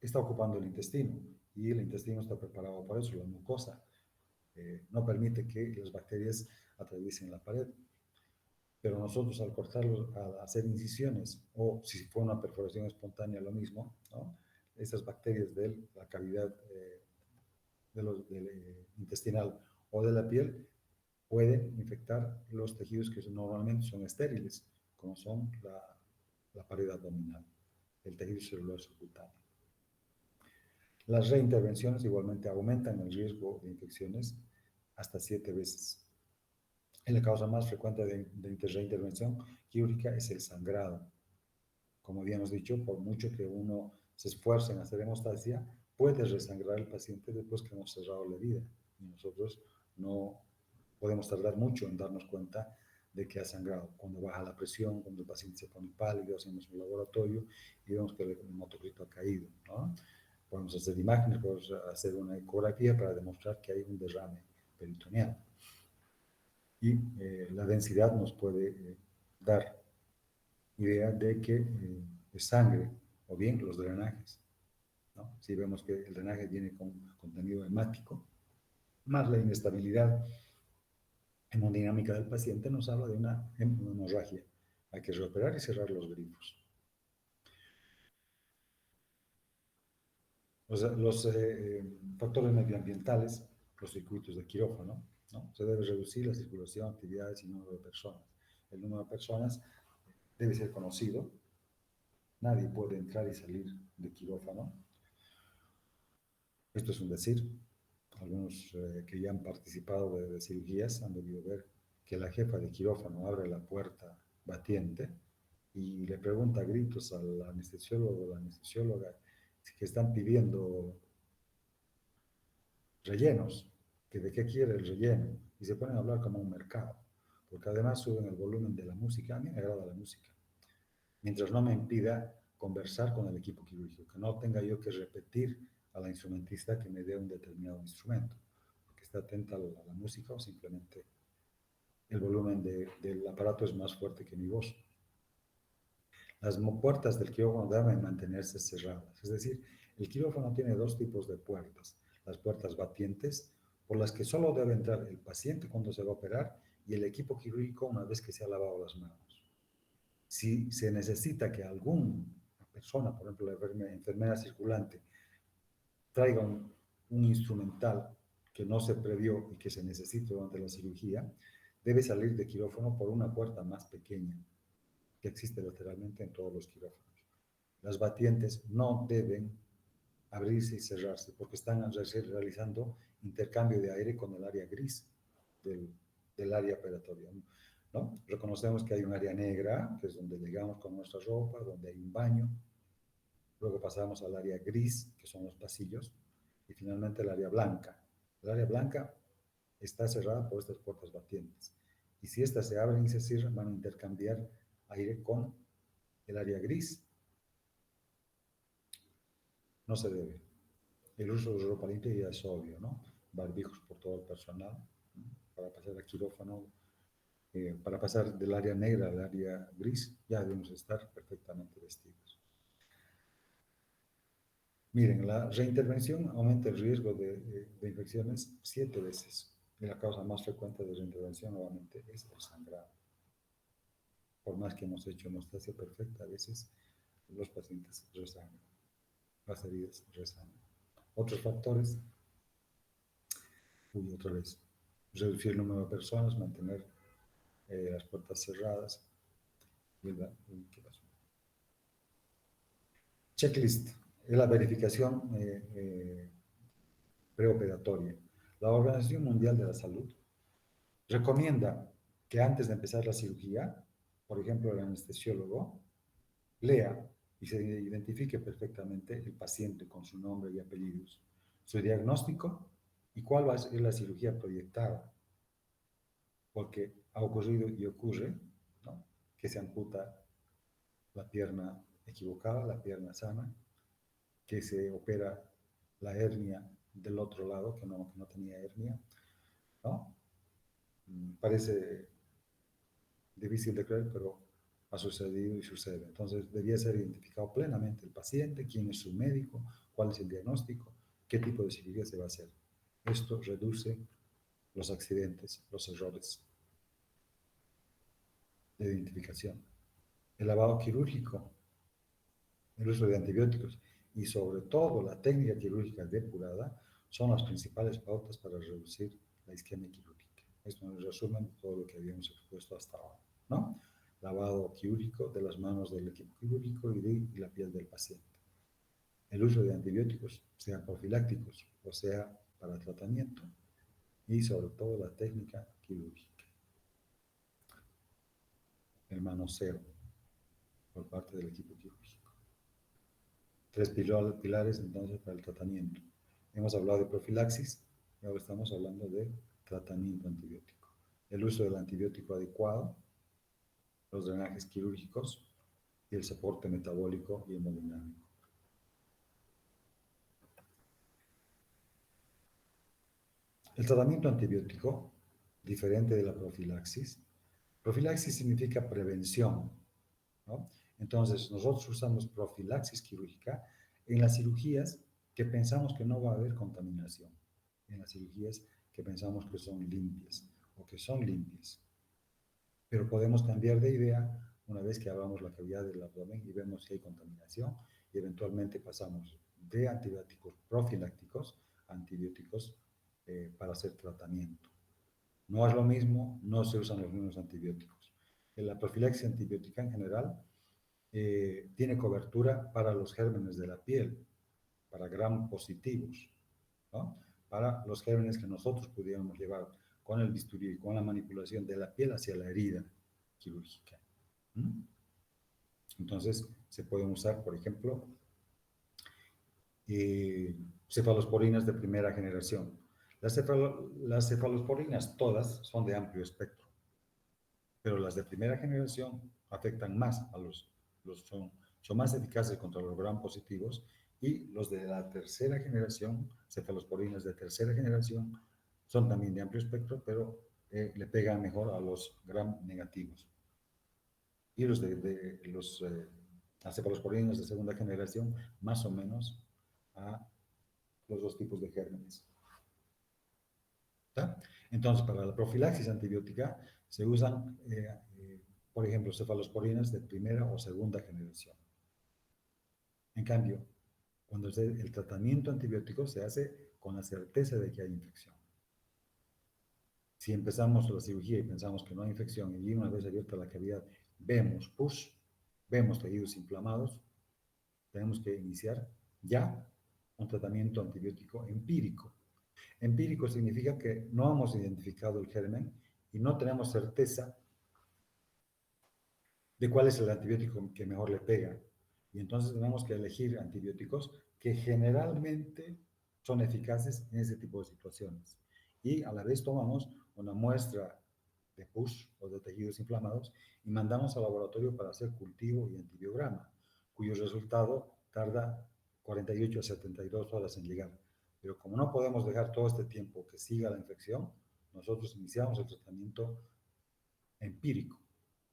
está ocupando el intestino y el intestino está preparado para eso, la mucosa no permite que las bacterias atraviesen la pared. Pero nosotros al cortarlo, al hacer incisiones, o si fue una perforación espontánea, lo mismo, ¿no? Estas bacterias de la cavidad intestinal o de la piel puede infectar los tejidos que normalmente son estériles, como son la pared abdominal, el tejido celular subcutáneo. Las reintervenciones igualmente aumentan el riesgo de infecciones hasta 7 veces. La causa más frecuente de reintervención quirúrgica es el sangrado. Como habíamos dicho, por mucho que uno se esfuerce en hacer hemostasia, puede resangrar el paciente después que hemos cerrado la herida. Y nosotros no podemos tardar mucho en darnos cuenta de que ha sangrado. Cuando baja la presión, cuando el paciente se pone pálido, hacemos un laboratorio y vemos que el hematocrito ha caído, ¿no? Podemos hacer imágenes, podemos hacer una ecografía para demostrar que hay un derrame peritoneal. Y la densidad nos puede dar idea de que es sangre o bien los drenajes, ¿no? Si vemos que el drenaje viene con contenido hemático, más la inestabilidad hemodinámica del paciente nos habla de una hemorragia. Hay que reoperar y cerrar los grifos. Los factores medioambientales, los circuitos de quirófano, ¿no? Se debe reducir la circulación, actividades y número de personas. El número de personas debe ser conocido. Nadie puede entrar y salir de quirófano. Esto es un decir. Algunos que ya han participado de cirugías han debido ver que la jefa de quirófano abre la puerta batiente y le pregunta a gritos al anestesiólogo o la anestesióloga que están pidiendo rellenos, que de qué quiere el relleno, y se ponen a hablar como un mercado, porque además suben el volumen de la música. A mí me agrada la música, mientras no me impida conversar con el equipo quirúrgico, que no tenga yo que repetir a la instrumentista que me dé un determinado instrumento, porque está atenta a la música o simplemente el volumen del aparato es más fuerte que mi voz. Las puertas del quirófano deben mantenerse cerradas, es decir, el quirófano tiene dos tipos de puertas: las puertas batientes, por las que solo debe entrar el paciente cuando se va a operar y el equipo quirúrgico una vez que se ha lavado las manos. Si se necesita que alguna persona, por ejemplo la enfermera circulante, traiga un instrumental que no se previó y que se necesita durante la cirugía, debe salir de quirófano por una puerta más pequeña que existe lateralmente en todos los quirófanos. Las batientes no deben abrirse y cerrarse porque están realizando intercambio de aire con el área gris del área operatoria, ¿no? Reconocemos que hay un área negra, que es donde llegamos con nuestra ropa, donde hay un baño. Luego pasamos al área gris, que son los pasillos, y finalmente el área blanca. El área blanca está cerrada por estas puertas batientes. Y si estas se abren y se cierran, van a intercambiar aire con el área gris. No se debe. El uso de ropa limpia ya es obvio, ¿no? Barbijos por todo el personal, ¿no? Para pasar al quirófano, para pasar del área negra al área gris, ya debemos estar perfectamente vestidos. Miren, la reintervención aumenta el riesgo de infecciones 7 veces. Y la causa más frecuente de reintervención, nuevamente, es el sangrado. Por más que hemos hecho hemostasia perfecta, a veces los pacientes resangran, las heridas resangran. Otros factores, otra vez, reducir el número de personas, mantener las puertas cerradas. ¿Qué pasó? Checklist, es la verificación preoperatoria. La Organización Mundial de la Salud recomienda que antes de empezar la cirugía, por ejemplo, el anestesiólogo lea y se identifique perfectamente el paciente con su nombre y apellidos, su diagnóstico y cuál va a ser la cirugía proyectada, porque ha ocurrido y ocurre, ¿no?, que se amputa la pierna equivocada, la pierna sana, que se opera la hernia del otro lado, que no tenía hernia, ¿no? Parece difícil de creer, pero ha sucedido y sucede. Entonces, debía ser identificado plenamente el paciente, quién es su médico, cuál es el diagnóstico, qué tipo de cirugía se va a hacer. Esto reduce los accidentes, los errores de identificación. El lavado quirúrgico, el uso de antibióticos y sobre todo la técnica quirúrgica depurada son las principales pautas para reducir la isquemia quirúrgica. Es un resumen de todo lo que habíamos expuesto hasta ahora, ¿no? Lavado quirúrgico de las manos del equipo quirúrgico y de la piel del paciente. El uso de antibióticos, sea profilácticos o sea para tratamiento, y sobre todo la técnica quirúrgica. El manoseo por parte del equipo quirúrgico. 3 pilares entonces para el tratamiento. Hemos hablado de profilaxis y ahora estamos hablando de tratamiento antibiótico. El uso del antibiótico adecuado, los drenajes quirúrgicos y el soporte metabólico y hemodinámico. El tratamiento antibiótico, diferente de la profilaxis. Profilaxis significa prevención, ¿no? Entonces, nosotros usamos profilaxis quirúrgica en las cirugías que pensamos que no va a haber contaminación, en las cirugías que pensamos que son limpias o que son limpias. Pero podemos cambiar de idea una vez que abramos la cavidad del abdomen y vemos que hay contaminación y eventualmente pasamos de antibióticos profilácticos a antibióticos para hacer tratamiento. No es lo mismo, no se usan los mismos antibióticos. La profilaxis antibiótica en general tiene cobertura para los gérmenes de la piel, para gram positivos, ¿no? Para los gérmenes que nosotros pudiéramos llevar con el bisturí y con la manipulación de la piel hacia la herida quirúrgica. ¿Mm? Entonces, se pueden usar, por ejemplo, cefalosporinas de primera generación. Las cefalosporinas todas son de amplio espectro, pero las de primera generación afectan más a son más eficaces contra los gram positivos, y los de la tercera generación, cefalosporinas de tercera generación, son también de amplio espectro, pero le pegan mejor a los gram negativos. Y las cefalosporinas de segunda generación, más o menos a los dos tipos de gérmenes. ¿Está? Entonces, para la profilaxis antibiótica se usan, por ejemplo, cefalosporinas de primera o segunda generación. En cambio, cuando el tratamiento antibiótico se hace con la certeza de que hay infección. Si empezamos la cirugía y pensamos que no hay infección y una vez abierta la cavidad vemos pus, vemos tejidos inflamados, tenemos que iniciar ya un tratamiento antibiótico empírico. Empírico significa que no hemos identificado el germen y no tenemos certeza de cuál es el antibiótico que mejor le pega. Y entonces tenemos que elegir antibióticos que generalmente son eficaces en ese tipo de situaciones. Y a la vez tomamos una muestra de pus o de tejidos inflamados y mandamos al laboratorio para hacer cultivo y antibiograma, cuyo resultado tarda 48 a 72 horas en llegar. Pero como no podemos dejar todo este tiempo que siga la infección, nosotros iniciamos el tratamiento empírico.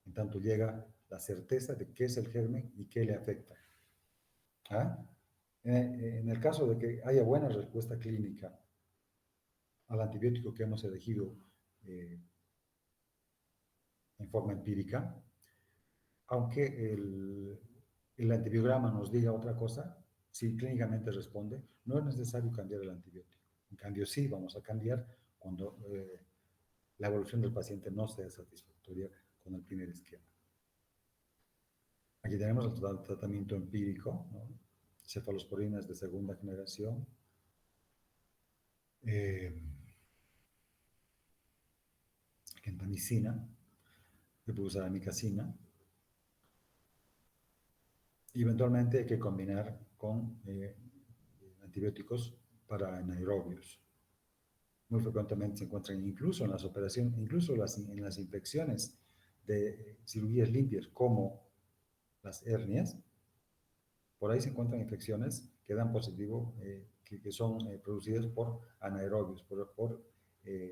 En tanto llega la certeza de qué es el germen y qué le afecta. ¿Ah? En el caso de que haya buena respuesta clínica al antibiótico que hemos elegido en forma empírica, aunque el antibiograma nos diga otra cosa, si clínicamente responde, no es necesario cambiar el antibiótico. En cambio, sí vamos a cambiar cuando la evolución del paciente no sea satisfactoria con el primer esquema. Aquí tenemos el tratamiento empírico, ¿no? Cefalosporinas de segunda generación, gentamicina, se puede usar amicacina, y eventualmente hay que combinar con antibióticos para anaerobios. Muy frecuentemente se encuentran incluso en las operaciones, incluso en las infecciones de cirugías limpias como las hernias. Por ahí se encuentran infecciones que dan positivo, que son producidas por anaerobios, por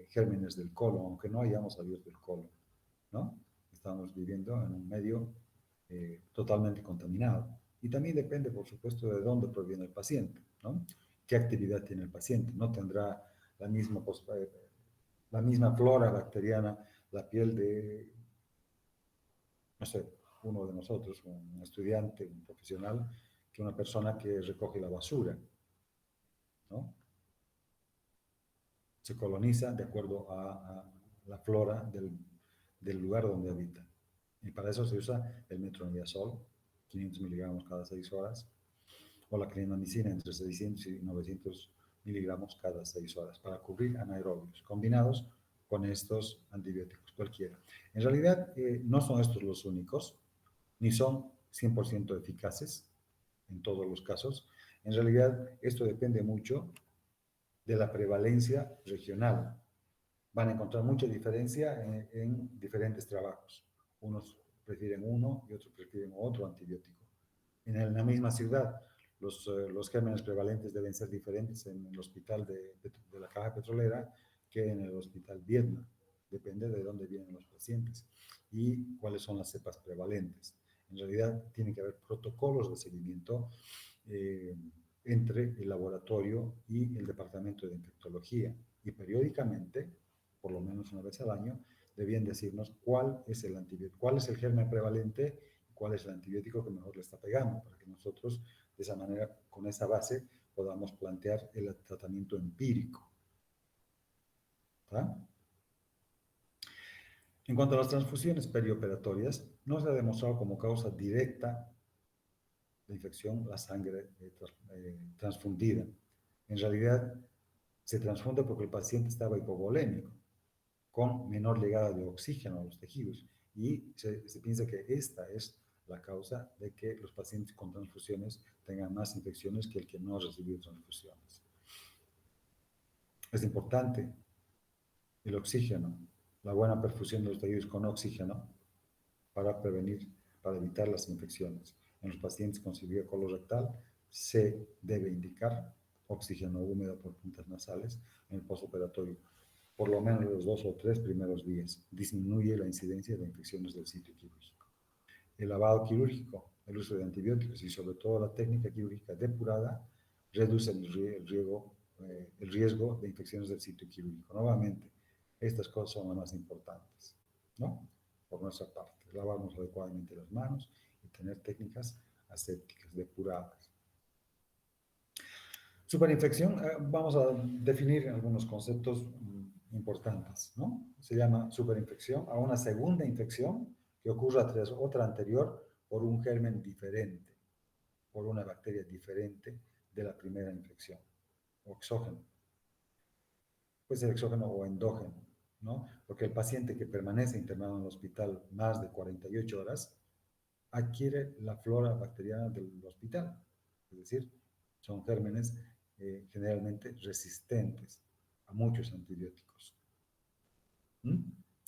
gérmenes del colon, aunque no hayamos abierto el colon, ¿no? Estamos viviendo en un medio totalmente contaminado. Y también depende, por supuesto, de dónde proviene el paciente, ¿no? ¿Qué actividad tiene el paciente? No tendrá la misma flora bacteriana la piel de, no sé, uno de nosotros, un estudiante, un profesional, que una persona que recoge la basura, ¿no? Se coloniza de acuerdo a la flora del lugar donde habita. Y para eso se usa el metronidazol, 500 miligramos cada 6 horas, o la clindamicina entre 600 y 900 miligramos cada 6 horas para cubrir anaerobios combinados con estos antibióticos cualquiera. En realidad no son estos los únicos, ni son 100% eficaces en todos los casos. En realidad esto depende mucho de la prevalencia regional. Van a encontrar mucha diferencia en diferentes trabajos. Unos prefieren uno y otros prefieren otro antibiótico. En la misma ciudad, los gérmenes prevalentes deben ser diferentes en el hospital de la Caja Petrolera que en el hospital Viedma. Depende de dónde vienen los pacientes y cuáles son las cepas prevalentes. En realidad, tiene que haber protocolos de seguimiento entre el laboratorio y el departamento de infectología. Y periódicamente, por lo menos una vez al año, debían decirnos cuál es el antibiótico, cuál es el germen prevalente, cuál es el antibiótico que mejor le está pegando, para que nosotros, de esa manera, con esa base, podamos plantear el tratamiento empírico. ¿Está? En cuanto a las transfusiones perioperatorias, no se ha demostrado como causa directa de infección la sangre transfundida. En realidad, se transfunde porque el paciente estaba hipovolémico, con menor llegada de oxígeno a los tejidos. Y se piensa que esta es la causa de que los pacientes con transfusiones tengan más infecciones que el que no ha recibido transfusiones. Es importante el oxígeno, la buena perfusión de los tejidos con oxígeno para prevenir, para evitar las infecciones. En los pacientes con cirugía colorectal se debe indicar oxígeno húmedo por puntas nasales en el postoperatorio, por lo menos los 2 o 3 primeros días. Disminuye la incidencia de infecciones del sitio quirúrgico. El lavado quirúrgico, el uso de antibióticos y sobre todo la técnica quirúrgica depurada reduce el riesgo de infecciones del sitio quirúrgico. Nuevamente, estas cosas son las más importantes, ¿no? Por nuestra parte, lavarnos adecuadamente las manos y tener técnicas asépticas, depuradas. Superinfección, vamos a definir algunos conceptos importantes, ¿no? Se llama superinfección a una segunda infección que ocurra tras otra anterior por un germen diferente, por una bacteria diferente de la primera infección, o exógeno. Puede ser exógeno o endógeno, ¿no? Porque el paciente que permanece internado en el hospital más de 48 horas adquiere la flora bacteriana del hospital, es decir, son gérmenes generalmente resistentes a muchos antibióticos.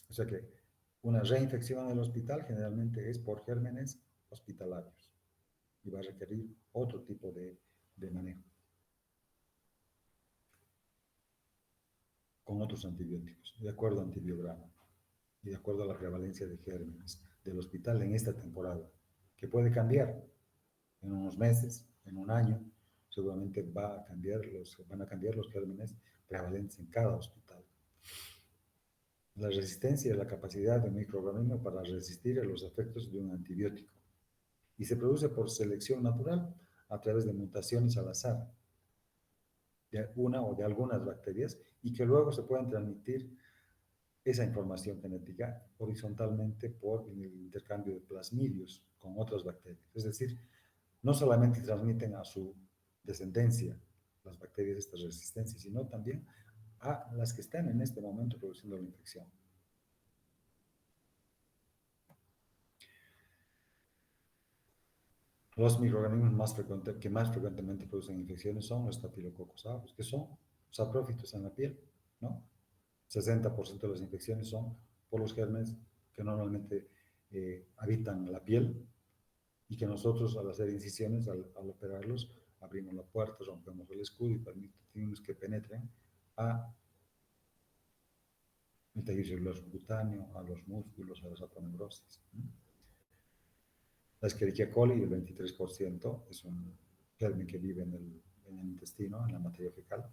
O sea que una reinfección en el hospital generalmente es por gérmenes hospitalarios y va a requerir otro tipo de manejo con otros antibióticos, de acuerdo a antibiograma y de acuerdo a la prevalencia de gérmenes del hospital en esta temporada, que puede cambiar en unos meses, en un año, seguramente van a cambiar los gérmenes prevalentes en cada hospital. La resistencia es la capacidad de un microorganismo para resistir a los efectos de un antibiótico y se produce por selección natural a través de mutaciones al azar de una o de algunas bacterias y que luego se pueden transmitir esa información genética horizontalmente por el intercambio de plasmidios con otras bacterias. Es decir, no solamente transmiten a su descendencia las bacterias de esta resistencia, sino también a las que están en este momento produciendo la infección. Los microorganismos que más frecuentemente producen infecciones son los Staphylococcus aureus, que son saprófitos en la piel, ¿no? 60% de las infecciones son por los gérmenes que normalmente habitan la piel y que nosotros al hacer incisiones, al operarlos, abrimos la puerta, rompemos el escudo y permitimos que penetren a el tejido celular subcutáneo, a los músculos, a las aponeurosis. La Escherichia coli, el 23%, es un germen que vive en el intestino, en la materia fecal.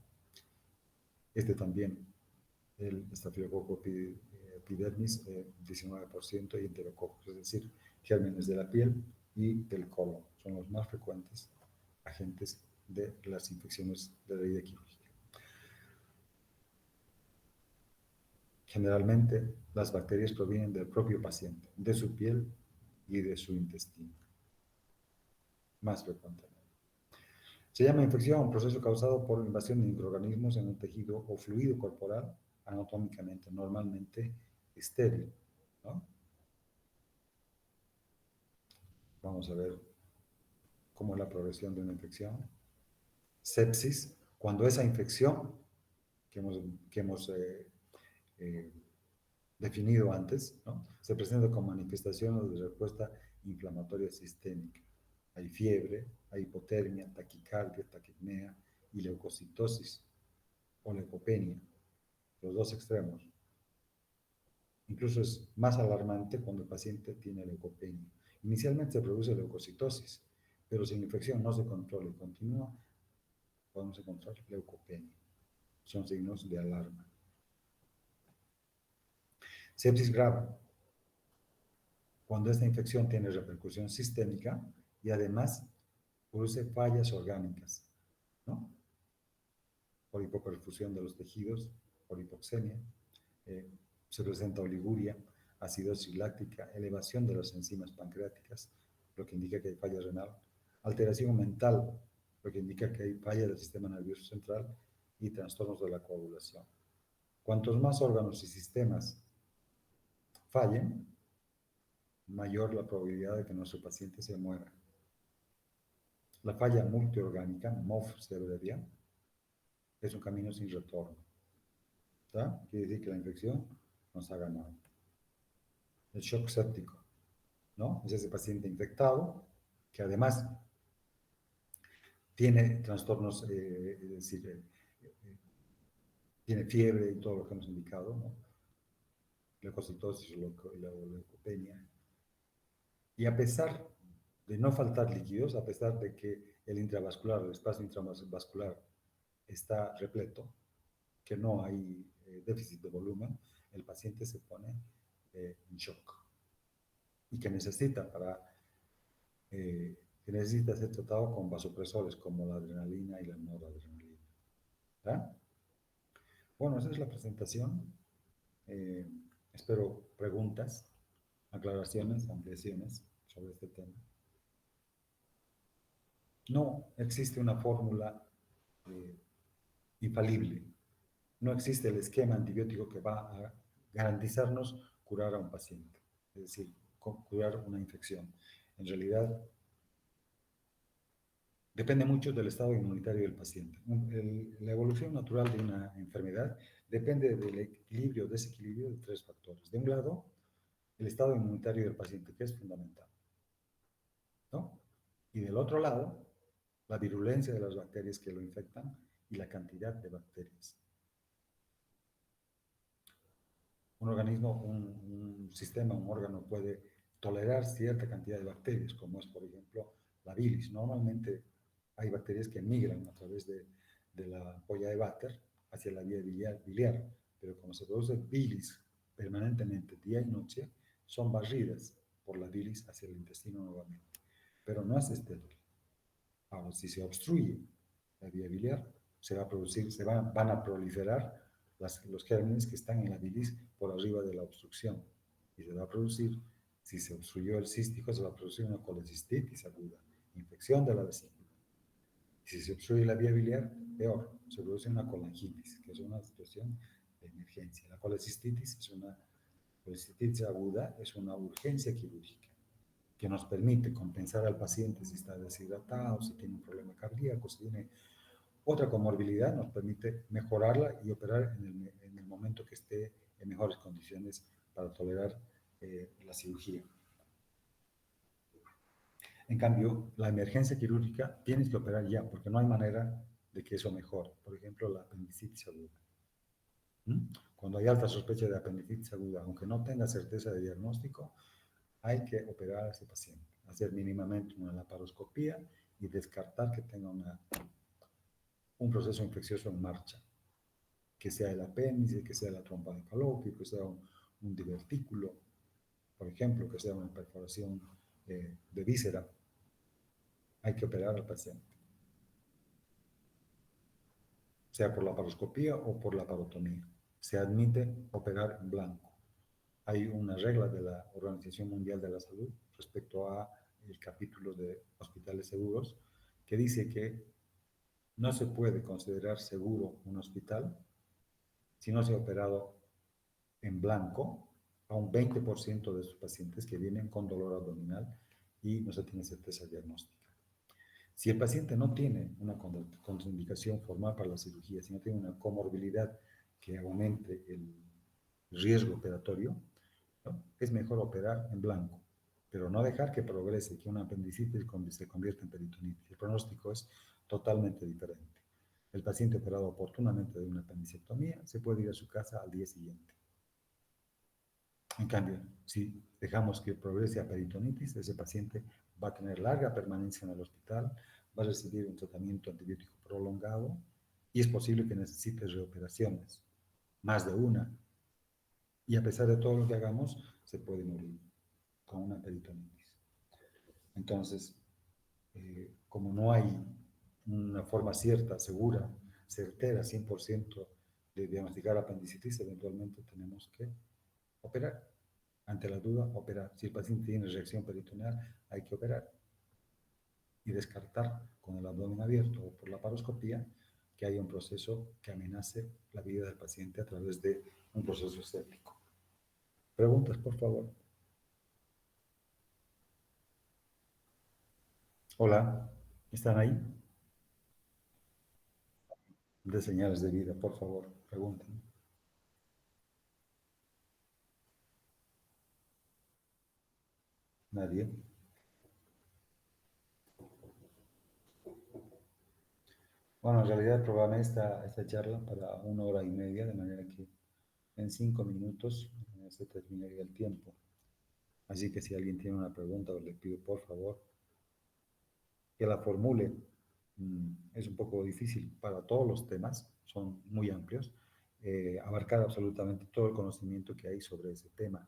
Este también, el Staphylococcus epidermis, 19%, y enterococos, es decir, gérmenes de la piel y del colon, son los más frecuentes agentes de las infecciones de la herida quirúrgica. Generalmente, las bacterias provienen del propio paciente, de su piel y de su intestino, más frecuentemente. Se llama infección un proceso causado por invasión de microorganismos en un tejido o fluido corporal anatómicamente, normalmente estéril, ¿no? Vamos a ver cómo es la progresión de una infección. Sepsis, cuando esa infección que hemos eh, definido antes, ¿no? Se presenta con manifestaciones de respuesta inflamatoria sistémica. Hay fiebre, hay hipotermia, taquicardia, taquipnea y leucocitosis o leucopenia, los dos extremos. Incluso es más alarmante cuando el paciente tiene leucopenia. Inicialmente se produce leucocitosis, pero si la infección no se controla y continúa, podemos encontrar leucopenia. Son signos de alarma. Sepsis grave, cuando esta infección tiene repercusión sistémica y además produce fallas orgánicas, ¿no? Por hipoperfusión de los tejidos, por hipoxemia, eh, se presenta oliguria, acidosis láctica, elevación de las enzimas pancreáticas, lo que indica que hay falla renal, alteración mental, lo que indica que hay falla del sistema nervioso central y trastornos de la coagulación. Cuantos más órganos y sistemas fallen, mayor la probabilidad de que nuestro paciente se muera. La falla multiorgánica, MOF se abrevia, es un camino sin retorno. ¿Está? Quiere decir que la infección nos ha ganado. El shock séptico, ¿no? Es ese paciente infectado que además tiene trastornos, es decir, tiene fiebre y todo lo que hemos indicado, ¿no? Leucocitosis o leucopenia. Y a pesar de no faltar líquidos, a pesar de que el intravascular, el espacio intravascular está repleto, que no hay déficit de volumen, el paciente se pone en shock y que necesita ser tratado con vasopresores como la adrenalina y la noradrenalina. ¿Verdad? Bueno, esa es la presentación. Espero preguntas, aclaraciones, ampliaciones sobre este tema. No existe una fórmula infalible. No existe el esquema antibiótico que va a garantizarnos curar a un paciente, es decir, curar una infección. En realidad, depende mucho del estado inmunitario del paciente. La evolución natural de una enfermedad depende del equilibrio o desequilibrio de tres factores. De un lado, el estado inmunitario del paciente, que es fundamental, ¿no? Y del otro lado, la virulencia de las bacterias que lo infectan y la cantidad de bacterias. Un organismo, un sistema, un órgano puede tolerar cierta cantidad de bacterias, como es, por ejemplo, la bilis. Normalmente hay bacterias que migran a través de la ampolla de Vater hacia la vía biliar, pero como se produce bilis permanentemente, día y noche, son barridas por la bilis hacia el intestino nuevamente. Pero no es estéril. Ahora, si se obstruye la vía biliar, van a proliferar los gérmenes que están en la bilis por arriba de la obstrucción. Y se va a producir, si se obstruyó el cístico, se va a producir una colecistitis aguda, infección de la vesícula. Y si se obstruye la vía biliar, peor, se produce una colangitis, que es una situación de emergencia. La colecistitis es una colecistitis aguda, es una urgencia quirúrgica que nos permite compensar al paciente si está deshidratado, si tiene un problema cardíaco, si tiene otra comorbilidad, nos permite mejorarla y operar en el momento que esté en mejores condiciones para tolerar la cirugía. En cambio, la emergencia quirúrgica tienes que operar ya, porque no hay manera de que eso mejore. Por ejemplo, la apendicitis aguda. Cuando hay alta sospecha de apendicitis aguda, aunque no tenga certeza de diagnóstico, hay que operar a ese paciente, hacer mínimamente una laparoscopía y descartar que tenga un proceso infeccioso en marcha, que sea el apéndice, que sea la trompa de Falopio, que sea un divertículo, por ejemplo, que sea una perforación de víscera. Hay que operar al paciente, sea por laparoscopía o por laparotomía. se admite operar en blanco. Hay una regla de la Organización Mundial de la Salud respecto a el capítulo de hospitales seguros que dice que no se puede considerar seguro un hospital si no se ha operado en blanco a un 20% de sus pacientes que vienen con dolor abdominal y no se tiene certeza diagnóstica. Si el paciente no tiene una contraindicación formal para la cirugía, si no tiene una comorbilidad que aumente el riesgo operatorio, ¿no? Es mejor operar en blanco, pero no dejar que progrese, que una apendicitis se convierta en peritonitis. El pronóstico es totalmente diferente. El paciente operado oportunamente de una apendicectomía se puede ir a su casa al día siguiente. En cambio, si dejamos que progrese a peritonitis, ese paciente va a tener larga permanencia en el hospital, va a recibir un tratamiento antibiótico prolongado y es posible que necesite reoperaciones, más de una. Y a pesar de todo lo que hagamos, se puede morir con una peritonitis. Entonces, como no hay una forma cierta, segura, certera, 100% de diagnosticar apendicitis, eventualmente tenemos que operar. Ante la duda, operar. Si el paciente tiene reacción peritoneal, hay que operar y descartar con el abdomen abierto o por la paroscopía que haya un proceso que amenace la vida del paciente a través de un proceso séptico. Preguntas, por favor. Hola, ¿están ahí? De señales de vida, por favor, pregunten. Nadie. Bueno, en realidad programé esta charla para 1 hora y media, de manera que en 5 minutos se terminaría el tiempo. Así que si alguien tiene una pregunta, le pido por favor que la formule. Es un poco difícil para todos los temas, son muy amplios, abarcar absolutamente todo el conocimiento que hay sobre ese tema.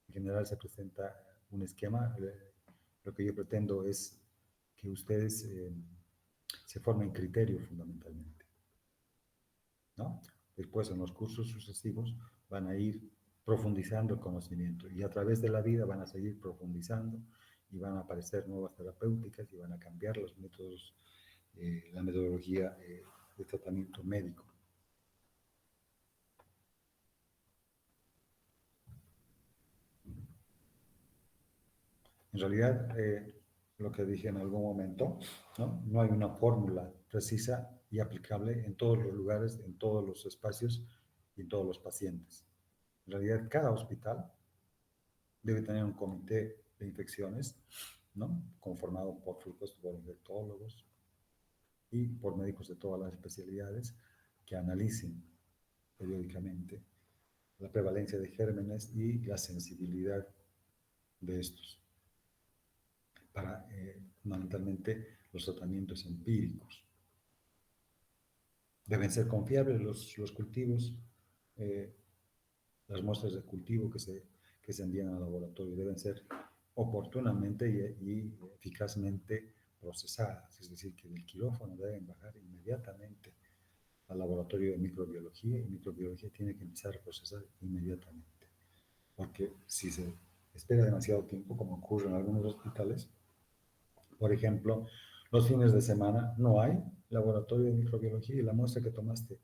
En general se presenta un esquema. Lo que yo pretendo es que ustedes se formen criterio fundamentalmente, ¿no? Después en los cursos sucesivos van a ir profundizando el conocimiento y a través de la vida van a seguir profundizando y van a aparecer nuevas terapéuticas y van a cambiar los métodos, la metodología de tratamiento médico. En realidad, lo que dije en algún momento, ¿no? No hay una fórmula precisa y aplicable en todos los lugares, en todos los espacios y en todos los pacientes. En realidad, cada hospital debe tener un comité de infecciones, ¿no? Conformado, por supuesto, por infectólogos y por médicos de todas las especialidades que analicen periódicamente la prevalencia de gérmenes y la sensibilidad de estos para fundamentalmente los tratamientos empíricos. Deben ser confiables los cultivos, las muestras de cultivo que se envían al laboratorio deben ser oportunamente y eficazmente procesadas, es decir, que del quirófano deben bajar inmediatamente al laboratorio de microbiología y microbiología tiene que empezar a procesar inmediatamente, porque si se espera demasiado tiempo, como ocurre en algunos hospitales, por ejemplo, los fines de semana no hay laboratorio de microbiología y la muestra que tomaste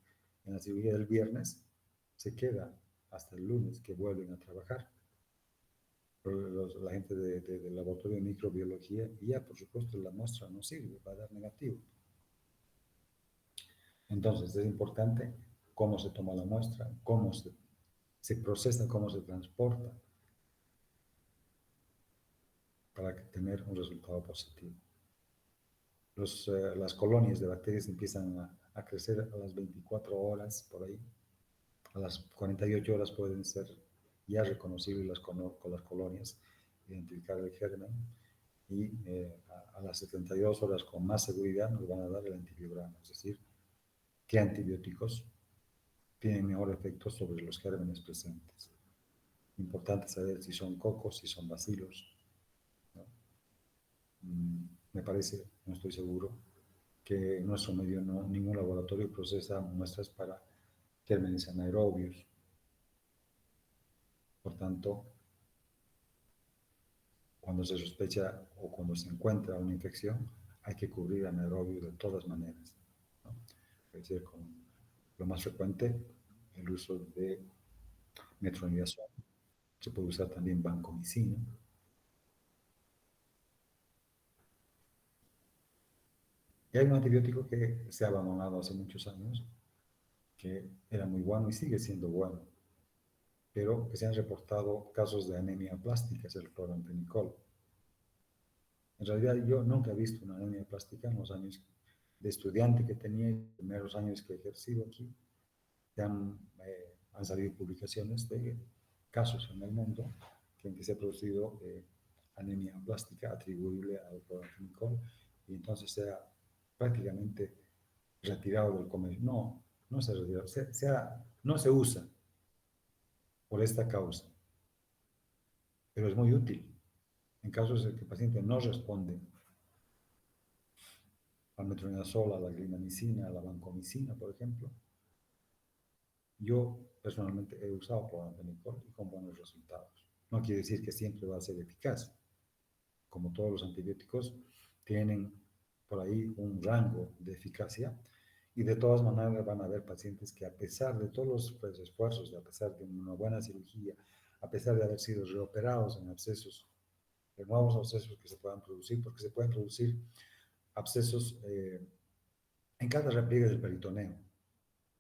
en la cirugía del viernes se queda hasta el lunes que vuelven a trabajar. La gente del laboratorio de microbiología y ya, por supuesto, la muestra no sirve, va a dar negativo. Entonces, es importante cómo se toma la muestra, cómo se procesa, cómo se transporta para tener un resultado positivo. Las colonias de bacterias empiezan a crecer a las 24 horas, por ahí. A las 48 horas pueden ser ya reconocibles con las colonias, identificar el germen, y a las 72 horas con más seguridad nos van a dar el antibiograma, es decir, qué antibióticos tienen mejor efecto sobre los gérmenes presentes. Importante saber si son cocos, si son bacilos, ¿no? Me parece, no estoy seguro, que en nuestro medio ningún laboratorio procesa muestras para gérmenes anaerobios. Por tanto, cuando se sospecha o cuando se encuentra una infección, hay que cubrir anaerobios de todas maneras, ¿no? Es decir, con lo más frecuente, el uso de metronidazol. Se puede usar también vancomicina. Y hay un antibiótico que se ha abandonado hace muchos años, que era muy bueno y sigue siendo bueno, pero que se han reportado casos de anemia plástica, es el cloramfenicol. En realidad yo nunca he visto una anemia plástica en los años de estudiante que tenía y los primeros años que he ejercido aquí. Han salido publicaciones de casos en el mundo en que se ha producido anemia plástica atribuible al cloramfenicol y entonces se ha prácticamente retirado del comercio. No, no se ha retirado, no se usa por esta causa, pero es muy útil en casos en que el paciente no responde al metronidazol, a la glimanicina, a la vancomicina, por ejemplo. Yo personalmente he usado cloramfenicol y con buenos resultados. No quiere decir que siempre va a ser eficaz. Como todos los antibióticos, tienen por ahí un rango de eficacia y de todas maneras van a haber pacientes que a pesar de todos los esfuerzos, a pesar de una buena cirugía, a pesar de haber sido reoperados en abscesos, de nuevos abscesos que se puedan producir, porque se pueden producir abscesos en cada repliegue del peritoneo,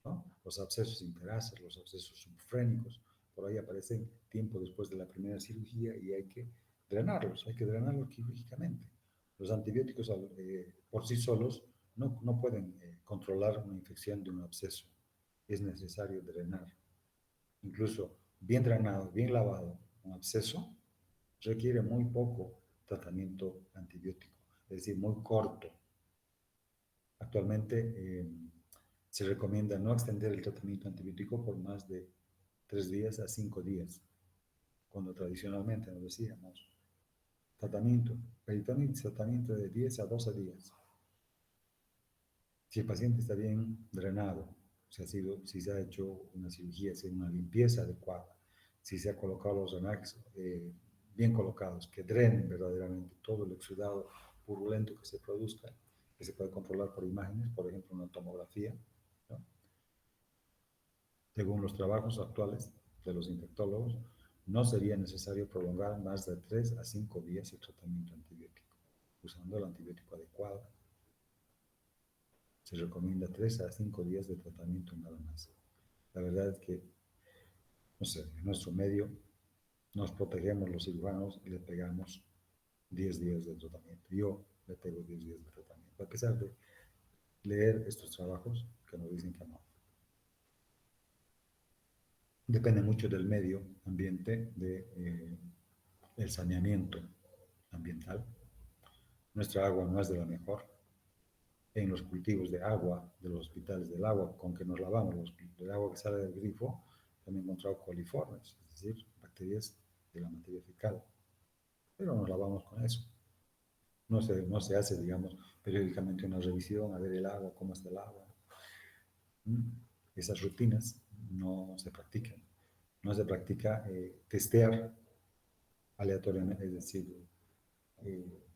¿no? Los abscesos interaces, los abscesos subfrénicos, por ahí aparecen tiempo después de la primera cirugía y hay que drenarlos quirúrgicamente. Los antibióticos por sí solos no pueden controlar una infección de un absceso. Es necesario drenar. Incluso bien drenado, bien lavado, un absceso requiere muy poco tratamiento antibiótico, es decir, muy corto. Actualmente se recomienda no extender el tratamiento antibiótico por más de 3 días a 5 días, cuando tradicionalmente nos decíamos tratamiento, peritonitis, tratamiento de 10 a 12 días. Si el paciente está bien drenado, si se ha hecho una cirugía, si hay una limpieza adecuada, si se ha colocado los drenajes bien colocados, que drenen verdaderamente todo el exudado purulento que se produzca, que se puede controlar por imágenes, por ejemplo, una tomografía, ¿no? Según los trabajos actuales de los infectólogos, no sería necesario prolongar más de 3 a 5 días el tratamiento antibiótico, usando el antibiótico adecuado. Se recomienda 3 a 5 días de tratamiento nada más. La verdad es que, no sé, en nuestro medio nos protegemos los cirujanos y le pegamos 10 días de tratamiento. Yo le pego 10 días de tratamiento, a pesar de leer estos trabajos que nos dicen que no. Depende mucho del medio ambiente, del saneamiento ambiental. Nuestra agua no es de la mejor. En los cultivos de agua, de los hospitales del agua con que nos lavamos, el agua que sale del grifo, han encontrado coliformes, es decir, bacterias de la materia fecal. Pero nos lavamos con eso. No se hace, digamos, periódicamente una revisión a ver el agua, cómo está el agua. Esas rutinas no se practican. No se practica testear aleatoriamente, es decir, eh,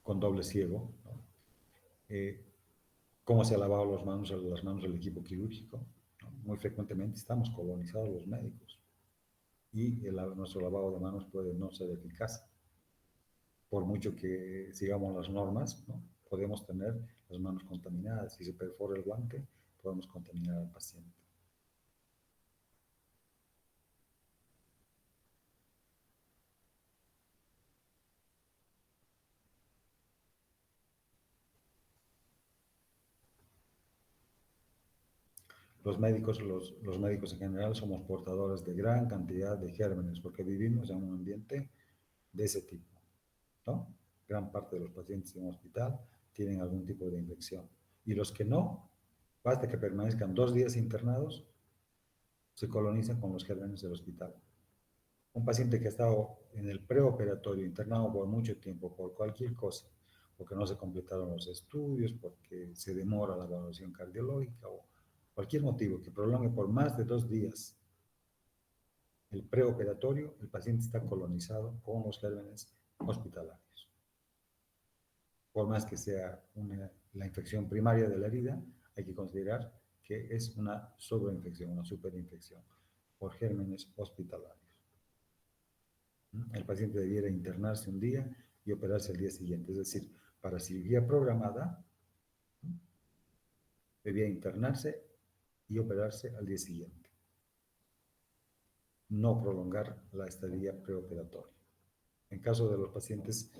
con doble ciego, ¿no? Cómo se ha lavado las manos del equipo quirúrgico, ¿no? Muy frecuentemente estamos colonizados los médicos y nuestro lavado de manos puede no ser eficaz. Por mucho que sigamos las normas, ¿no? Podemos tener las manos contaminadas. Si se perfora el guante, podemos contaminar al paciente. Los médicos en general somos portadores de gran cantidad de gérmenes porque vivimos en un ambiente de ese tipo, ¿no? Gran parte de los pacientes en un hospital tienen algún tipo de infección. Y los que no, basta que permanezcan 2 días internados, se colonizan con los gérmenes del hospital. Un paciente que ha estado en el preoperatorio internado por mucho tiempo, por cualquier cosa, porque no se completaron los estudios, porque se demora la evaluación cardiológica o cualquier motivo que prolongue por más de 2 días el preoperatorio, el paciente está colonizado con los gérmenes hospitalarios. Por más que sea la infección primaria de la herida, hay que considerar que es una sobreinfección, una superinfección por gérmenes hospitalarios. El paciente debiera internarse un día y operarse al día siguiente, es decir, para cirugía programada, debía internarse y operarse al día siguiente. No prolongar la estadía preoperatoria. En caso de los pacientes